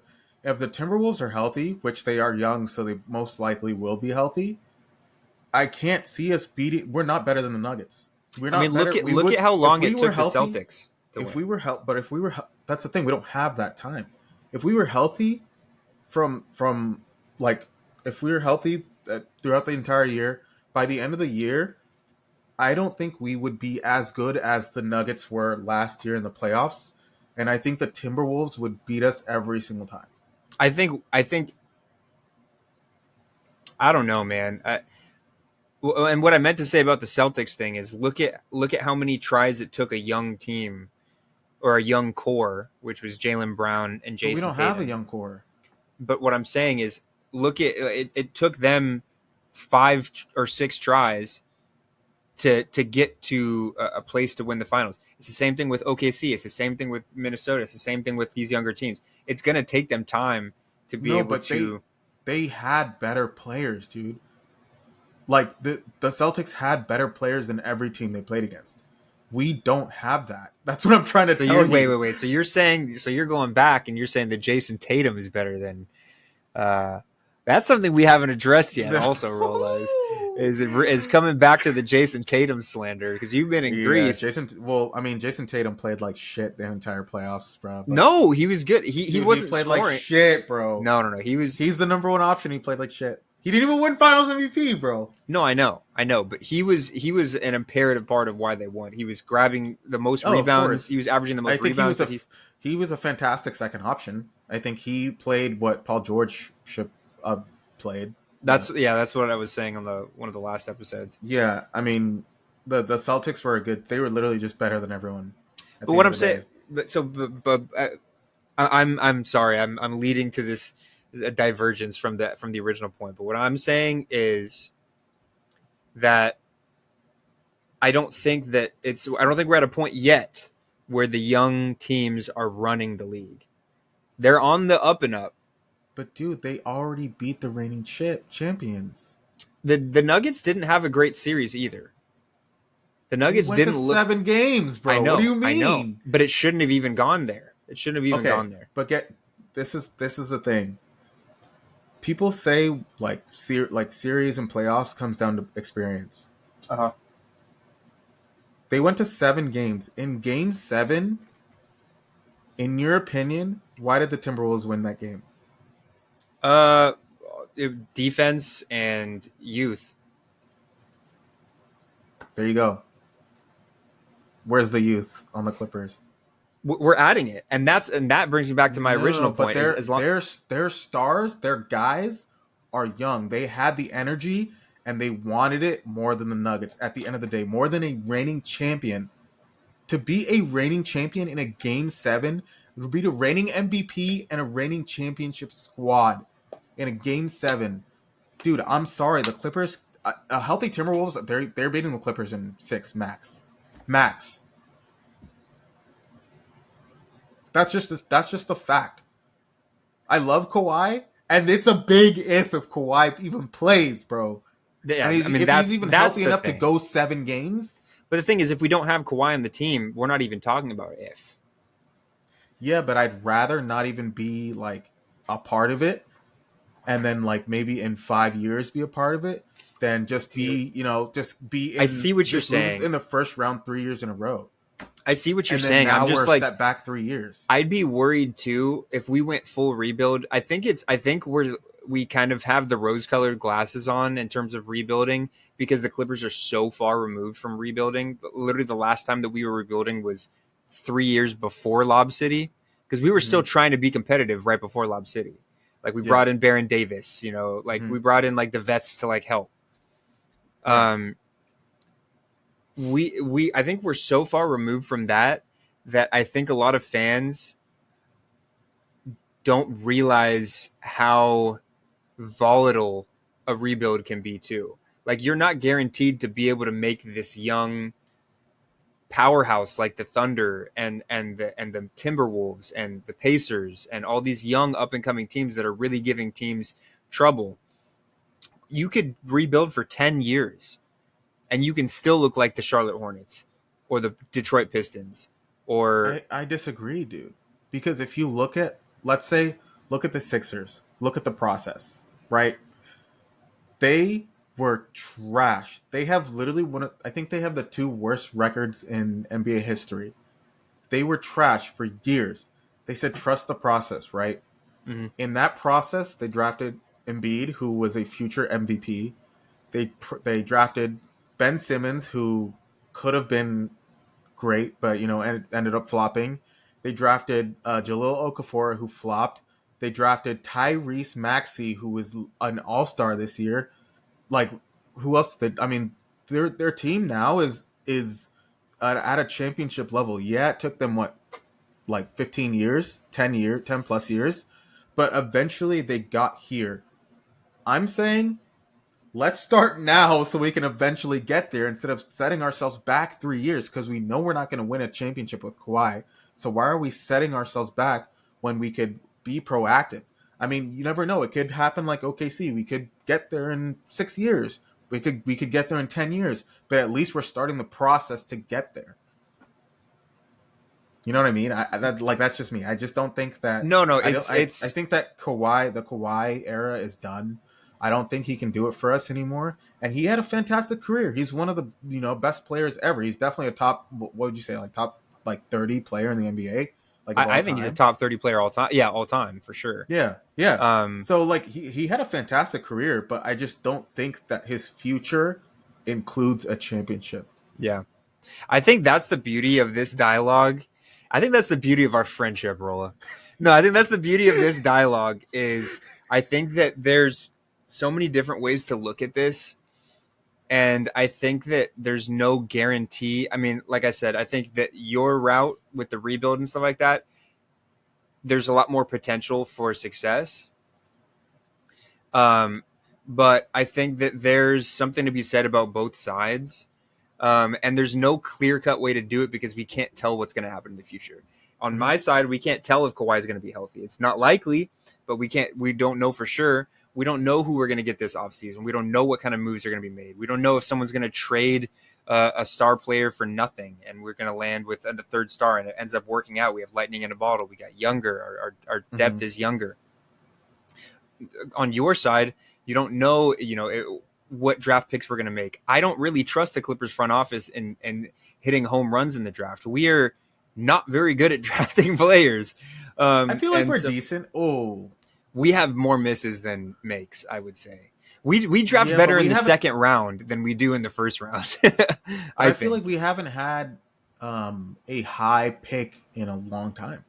Timberwolves are healthy, which they are young, so they most likely will be healthy. I can't see us beating. We're not better than the Nuggets. We're I mean, not better. We look at would how if long we it were took the healthy. Celtics to If win. we were but if we were, that's the thing. We don't have that time. If we were healthy from like if we were healthy throughout the entire year, by the end of the year, I don't think we would be as good as the Nuggets were last year in the playoffs, and I think the Timberwolves would beat us every single time. I think I don't know, man. And what I meant to say about the Celtics thing is look at how many tries it took a young team or a young core, which was Jaylen Brown and But we Jason don't have a Tatum. young core. But what I'm saying is, look at it. It took them 5 or 6 tries to get to a place to win the finals. It's the same thing with OKC. It's the same thing with Minnesota. It's the same thing with these younger teams. It's going to take them time to be No, able but to. they had better players, dude. Like the Celtics had better players than every team they played against. We don't have that. That's what I'm trying to So tell you're you. wait. So you're saying you're going back and you're saying that Jason Tatum is better than. Uh, that's something we haven't addressed yet. No. Also, Rolla is coming back to the Jason Tatum slander because you've been in Yeah, Greece. Jason. Well, I mean, Jason Tatum played like shit the entire playoffs, bro. But No, he was good. He dude, wasn't he played scoring. like shit, bro. No. He was. He's the number one option. He played like shit. He didn't even win Finals MVP, bro. No, I know, but he was an imperative part of why they won. He was grabbing the most Of rebounds. course. He was averaging the most I think rebounds. he was a fantastic second option. I think he played what Paul George should played. That's what I was saying on one of the last episodes. Yeah, I mean, the Celtics were good. They were literally just better than everyone. But what I'm saying, I'm sorry, I'm leading to this divergence from the original point. But what I'm saying is that I don't think we're at a point yet where the young teams are running the league. They're on the up and up. But dude, they already beat the reigning champions. The Nuggets didn't have a great series either. The Nuggets didn't look 7 games, bro. I know, What do you mean? I know, but it shouldn't have even gone there. It shouldn't have even gone there. But this is the thing. People say like series and playoffs comes down to experience. They went to 7 games. In game 7, in your opinion, why did the Timberwolves win that game? Defense and youth. There you go. Where's the youth on the Clippers? We're adding it, and that brings me back to my original point. Their stars, their guys are young. They had the energy and they wanted it more than the Nuggets. At the end of the day, more than a reigning champion. To be a reigning champion in a game 7 would be the reigning MVP and a reigning championship squad in a game 7. Dude, I'm sorry. The Clippers, a healthy Timberwolves, they're beating the Clippers in 6 max. That's just a fact. I love Kawhi, and it's a big if Kawhi even plays, bro. Yeah, and if he's even healthy enough to go 7 games. But the thing is, if we don't have Kawhi on the team, we're not even talking about if. Yeah, but I'd rather not even be like a part of it, and then like maybe in 5 years be a part of it, than just be in. I see what you're saying. In the first round 3 years in a row. I see what you're and then saying. Now I'm just we're like set back 3 years. I'd be worried too if we went full rebuild. I think we kind of have the rose-colored glasses on in terms of rebuilding because the Clippers are so far removed from rebuilding. Literally, the last time that we were rebuilding was 3 years before Lob City because we were still trying to be competitive right before Lob City. Like we brought in Baron Davis, we brought in like the vets to like help. Yeah. I think we're so far removed from that I think a lot of fans don't realize how volatile a rebuild can be too. Like you're not guaranteed to be able to make this young powerhouse like the Thunder and the Timberwolves and the Pacers and all these young up and coming teams that are really giving teams trouble. You could rebuild for 10 years and you can still look like the Charlotte Hornets or the Detroit Pistons or I disagree, dude. Because if you look at look at the Sixers, look at the process, right? They were trash. They have literally I think they have the 2 worst records in NBA history. They were trash for years. They said trust the process, right? Mm-hmm. In that process, they drafted Embiid, who was a future MVP. They drafted Ben Simmons, who could have been great, but ended up flopping. They drafted Jahlil Okafor, who flopped. They drafted Tyrese Maxey, who was an all-star this year. Like, who else? Their team now is at a championship level. Yeah, it took them 15 years, 10 plus years, but eventually they got here. I'm saying let's start now so we can eventually get there instead of setting ourselves back 3 years because we know we're not going to win a championship with Kawhi. So why are we setting ourselves back when we could be proactive? I mean, you never know. It could happen like OKC. We could get there in 6 years. We could get there in 10 years. But at least we're starting the process to get there. You know what I mean? That's just me. I just don't think that. No, no, I don't. I it's think that the Kawhi era is done. I don't think he can do it for us anymore. And he had a fantastic career. He's one of the best players ever. He's definitely a top. What would you say? Like top 30 player in the NBA, like of all I think he's a time. top 30 player all time. Yeah, all time for sure. Yeah, yeah. Um, So like he had a fantastic career, but I just don't think that his future includes a championship. yeah. I think that's the beauty of this dialogue. I think that's the beauty of our friendship, Rolla. No, I think that's the beauty of this dialogue is I think that there's so many different ways to look at this. And I think that there's no guarantee. I mean, like I said, I think that your route with the rebuild and stuff like that, there's a lot more potential for success. Um, but I think that there's something to be said about both sides. And there's no clear cut way to do it because we can't tell what's going to happen in the future. On Mm-hmm. my side, we can't tell if Kawhi is going to be healthy. It's not likely, but we don't know for sure. We don't know who we're going to get this offseason. We don't know what kind of moves are going to be made. We don't know if someone's going to trade a star player for nothing and we're going to land with a third star and it ends up working out. We have lightning in a bottle. We got younger. Our depth Mm-hmm. is younger. On your side, you don't know, what draft picks we're going to make. I don't really trust the Clippers front office in hitting home runs in the draft. We are not very good at drafting players. I feel like And we're so decent. Oh, we have more misses than makes, I would say. We draft yeah, but better we in the haven't. second round than we do in the first round. But I I feel like think we haven't had a high pick in a long time.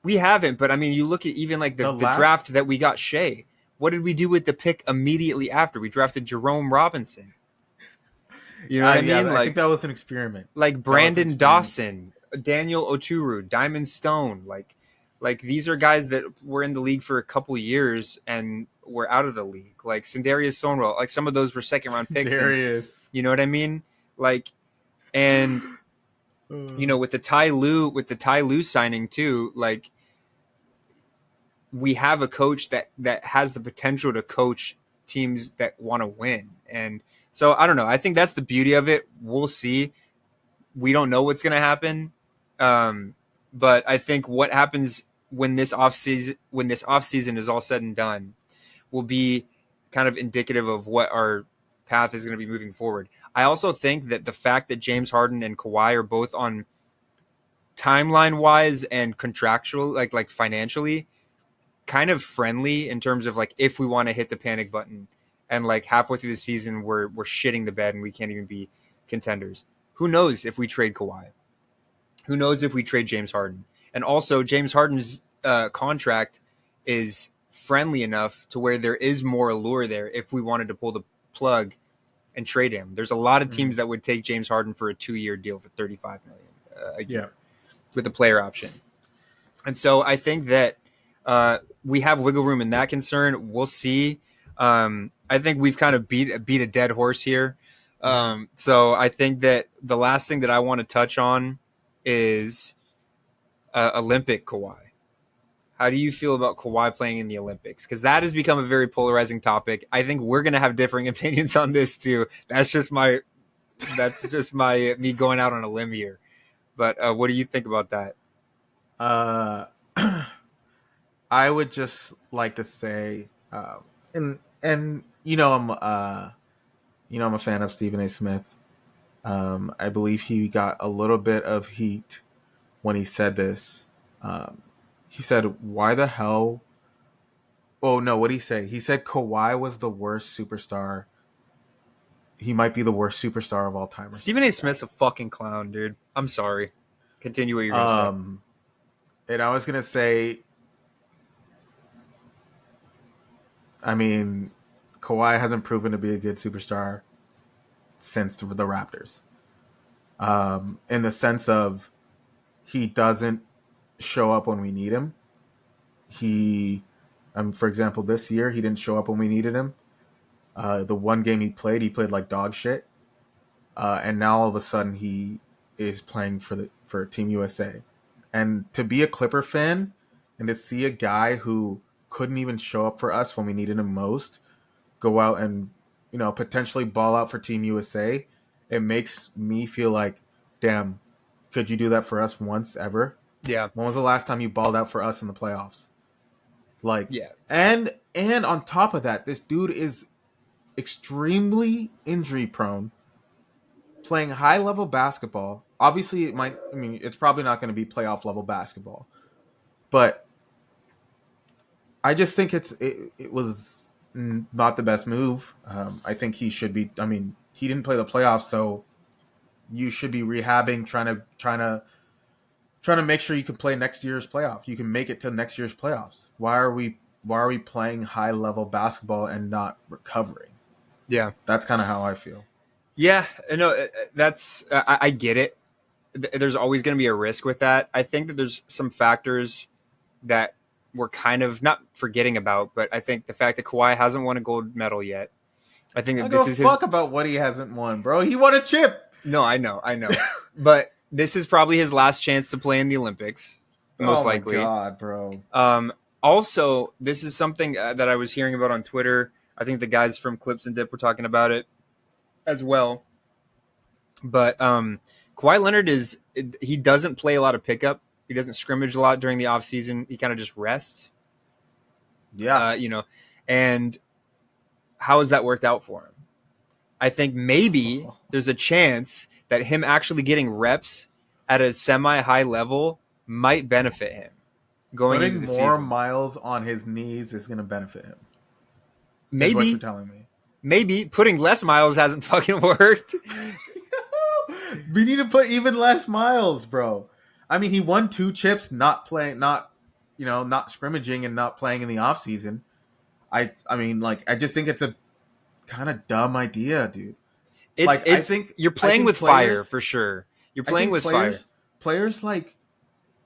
we haven't, but I mean, you look at even like The the last, draft that we got Shea. What did we do with the pick immediately after? We drafted Jerome Robinson. You know what I yeah, mean? I think that was an experiment. Like That was an Brandon experiment. Dawson, Daniel Oturu, Diamond Stone, like these are guys that were in the league for a couple years and were out of the league. Like Sindarius Stonewall, like some of those were second round picks, and Darius. you know what I mean? Like, and with the Ty Lue signing too, like we have a coach that has the potential to coach teams that want to win, and so I don't know. I think that's the beauty of it. We'll see. We don't know what's going to happen. But I think what happens when this offseason is all said and done will be kind of indicative of what our path is going to be moving forward. I also think that the fact that James Harden and Kawhi are both on timeline wise and contractual, like financially, kind of friendly in terms of like if we want to hit the panic button and like halfway through the season we're shitting the bed and we can't even be contenders. Who knows if we trade Kawhi? Who knows if we trade James Harden? And also, James Harden's contract is friendly enough to where there is more allure there if we wanted to pull the plug and trade him. There's a lot of teams that would take James Harden for a 2-year deal for $35 million a year with a player option. And so I think that we have wiggle room in that concern. We'll see. I think we've kind of beat a dead horse here. So I think that the last thing that I want to touch on is Olympic Kawhi. How do you feel about Kawhi playing in the Olympics? Because that has become a very polarizing topic. I think we're going to have differing opinions on this too. That's just my me going out on a limb here. But what do you think about that? Uh, I would just like to say, and I'm a fan of Stephen A. Smith. I believe he got a little bit of heat when he said this. He said, "Why the hell?" Oh no, what did he say? He said Kawhi was the worst superstar. He might be the worst superstar of all time. Stephen A. Smith's a fucking clown, dude. I'm sorry. Continue what you're going to say. And I was gonna say, I mean, Kawhi hasn't proven to be a good superstar since the Raptors. In the sense of he doesn't show up when we need him. For example, this year he didn't show up when we needed him. The one game he played like dog shit. And now all of a sudden he is playing for Team USA. And to be a Clipper fan and to see a guy who couldn't even show up for us when we needed him most go out and potentially ball out for Team USA, it makes me feel like, damn, could you do that for us once ever? Yeah. When was the last time you balled out for us in the playoffs? Like, Yeah. and on top of that, this dude is extremely injury prone, playing high level basketball. Obviously, it's probably not going to be playoff level basketball, but I just think it was not the best move. I think he should be. I mean, he didn't play the playoffs, so you should be rehabbing, trying to make sure you can play next year's playoff. You can make it to next year's playoffs. Why are we playing high level basketball and not recovering? Yeah. That's kind of how I feel. Yeah. No, that's I get it. There's always going to be a risk with that. I think that there's some factors that we're kind of not forgetting about, but I think the fact that Kawhi hasn't won a gold medal yet. I think that this is fuck about what he hasn't won, bro. He won a chip. No, I know, but this is probably his last chance to play in the Olympics, most likely. Oh my god, bro. Also, this is something that I was hearing about on Twitter. I think the guys from Clips and Dip were talking about it as well. But Kawhi Leonard he doesn't play a lot of pickup. He doesn't scrimmage a lot during the offseason. He kind of just rests. Yeah. And how has that worked out for him? I think maybe there's a chance that him actually getting reps at a semi-high level might benefit him going Putting into the more season. miles on his knees is going to benefit him. Maybe. Is what you're telling me. Maybe putting less miles hasn't fucking worked. We need to put even less miles, bro. I mean, he won 2 chips not scrimmaging and not playing in the offseason. I just think it's a kind of dumb idea, dude. I think you're playing with fire for sure. You're playing with fire. Players like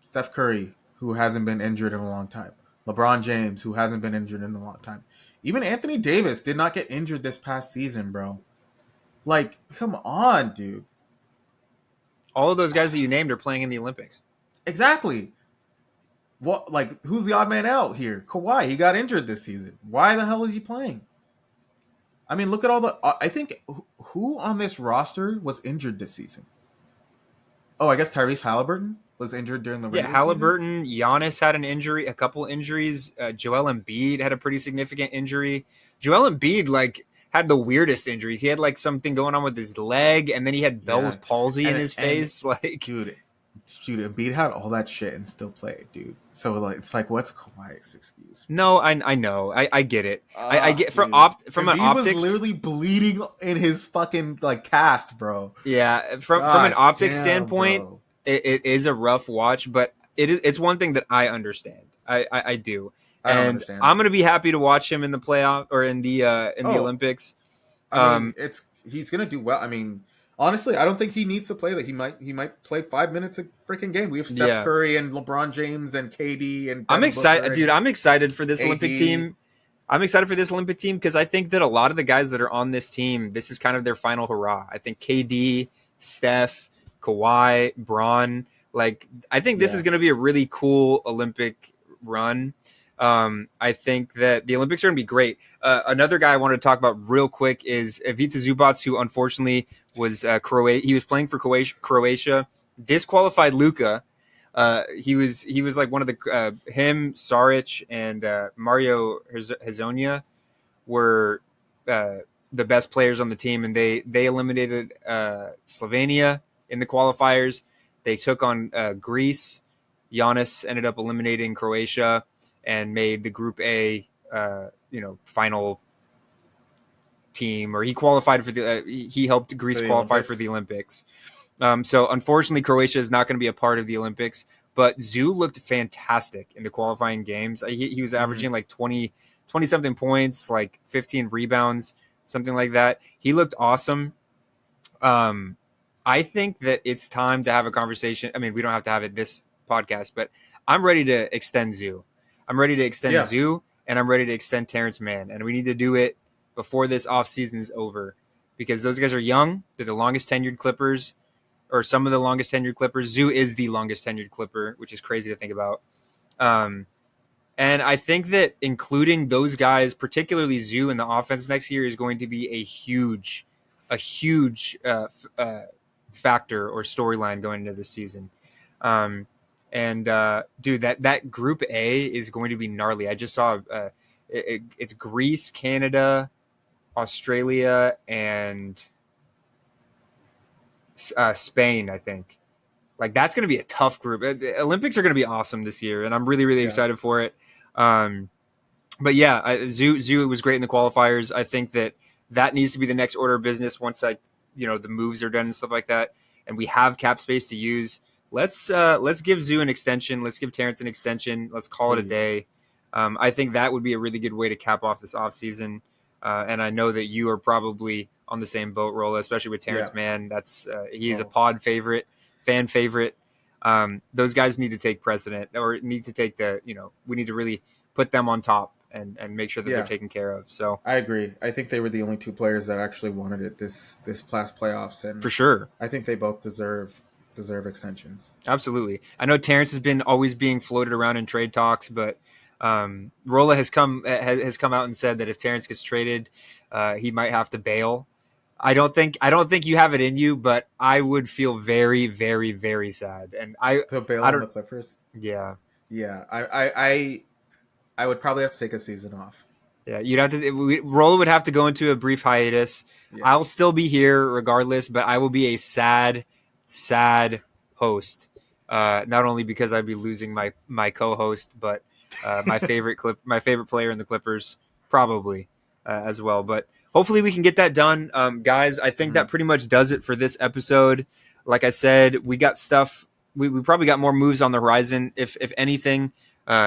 Steph Curry, who hasn't been injured in a long time. LeBron James, who hasn't been injured in a long time. Even Anthony Davis did not get injured this past season, bro. Like, come on, dude. All of those guys that you named are playing in the Olympics. Exactly. What? Like, who's the odd man out here? Kawhi. He got injured this season. Why the hell is he playing? I mean, look at all the. I think who on this roster was injured this season? Oh, I guess Tyrese Halliburton was injured during the regular season. Halliburton, Giannis had a couple injuries. Joel Embiid had a pretty significant injury. Joel Embiid had the weirdest injuries. He had something going on with his leg, and then he had Bell's palsy in his face. Dude, Embiid had all that shit and still played, dude. So it's what's Kawhi's excuse? No, I know, I get it. I get from an Embiid optics. Was literally bleeding in his fucking cast, bro. Yeah, from an optics standpoint, it is a rough watch, but it's one thing that I understand. I do. And I'm going to be happy to watch him in the playoff or in the Olympics. He's going to do well. I mean, honestly, I don't think he needs to play that. He might play 5 minutes a freaking game. We have Steph Curry and LeBron James and KD and I'm excited, dude. I'm excited for this Olympic team. I'm excited for this Olympic team because I think that a lot of the guys that are on this team, this is kind of their final hurrah. I think KD, Steph, Kawhi, Bron, I think this is going to be a really cool Olympic run. I think that the Olympics are going to be great. Another guy I wanted to talk about real quick is Ivica Zubac, who unfortunately was he was playing for Croatia, disqualified Luka. He was one of the him, Saric, and Mario Hezonja were the best players on the team, and they eliminated Slovenia in the qualifiers. They took on Greece. Giannis ended up eliminating Croatia and made the Group A, final team, or he qualified for he helped Greece qualify for the Olympics. So unfortunately, Croatia is not going to be a part of the Olympics, but Zoo looked fantastic in the qualifying games. He was averaging 20 something points, 15 rebounds, something like that. He looked awesome. I think that it's time to have a conversation. I mean, we don't have to have it this podcast, but I'm ready to extend Zoo. I'm ready to extend Zoo, and I'm ready to extend Terrence Mann, and we need to do it before this offseason is over, because those guys are young. They're the longest tenured Clippers, or some of the longest tenured Clippers. Zoo is the longest tenured Clipper, which is crazy to think about. And I think that including those guys, particularly Zoo in the offense next year, is going to be a huge factor or storyline going into this season. Dude, that Group A is going to be gnarly. I just saw it's Greece, Canada, Australia, and Spain, I think. Like, that's going to be a tough group. The Olympics are going to be awesome this year, and I'm really, really excited for it. But yeah, Zoo was great in the qualifiers. I think that needs to be the next order of business once the moves are done and stuff like that, and we have cap space to use. Let's give Zoo an extension. Let's give Terrence an extension. Let's call it a day. I think that would be a really good way to cap off this offseason. And I know that you are probably on the same boat, Rolla, especially with Terrence Mann. That's he's a pod favorite, fan favorite. Those guys need to take precedent, or need to take we need to really put them on top and make sure that they're taken care of. So I agree. I think they were the only two players that actually wanted it this past playoffs, and for sure, I think they both deserve extensions. Absolutely. I know Terrence has been always being floated around in trade talks, but Rolla has come out and said that if Terrence gets traded, he might have to bail. I don't think you have it in you, but I would feel very, very, very sad. And to bail on the Clippers. Yeah. I would probably have to take a season off. Yeah, you'd have to. Rolla would have to go into a brief hiatus. Yeah. I'll still be here regardless, but I will be a sad host. Not only because I'd be losing my co-host, but my favorite player in the Clippers probably as well. But hopefully we can get that done, guys. I think that pretty much does it for this episode. Like I said, we got stuff. We probably got more moves on the horizon, if anything,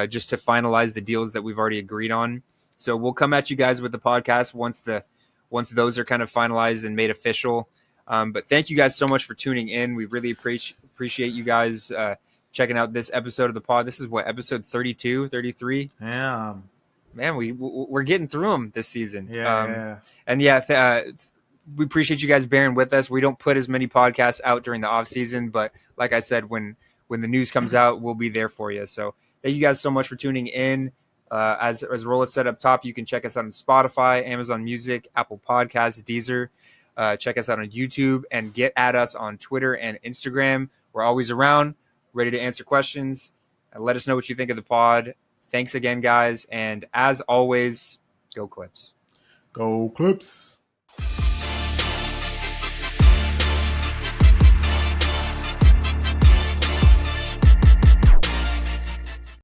just to finalize the deals that we've already agreed on. So we'll come at you guys with the podcast once those are kind of finalized and made official. But thank you guys so much for tuning in. We really appreciate you guys checking out this episode of the pod. This is episode 32, 33? Yeah. Man, we're getting through them this season. Yeah. And we appreciate you guys bearing with us. We don't put as many podcasts out during the off season, but like I said, when the news comes out, we'll be there for you. So thank you guys so much for tuning in. As Rolla said up top, you can check us out on Spotify, Amazon Music, Apple Podcasts, Deezer. Check us out on YouTube and get at us on Twitter and Instagram. We're always around, ready to answer questions. And let us know what you think of the pod. Thanks again, guys. And as always, go Clips. Go Clips.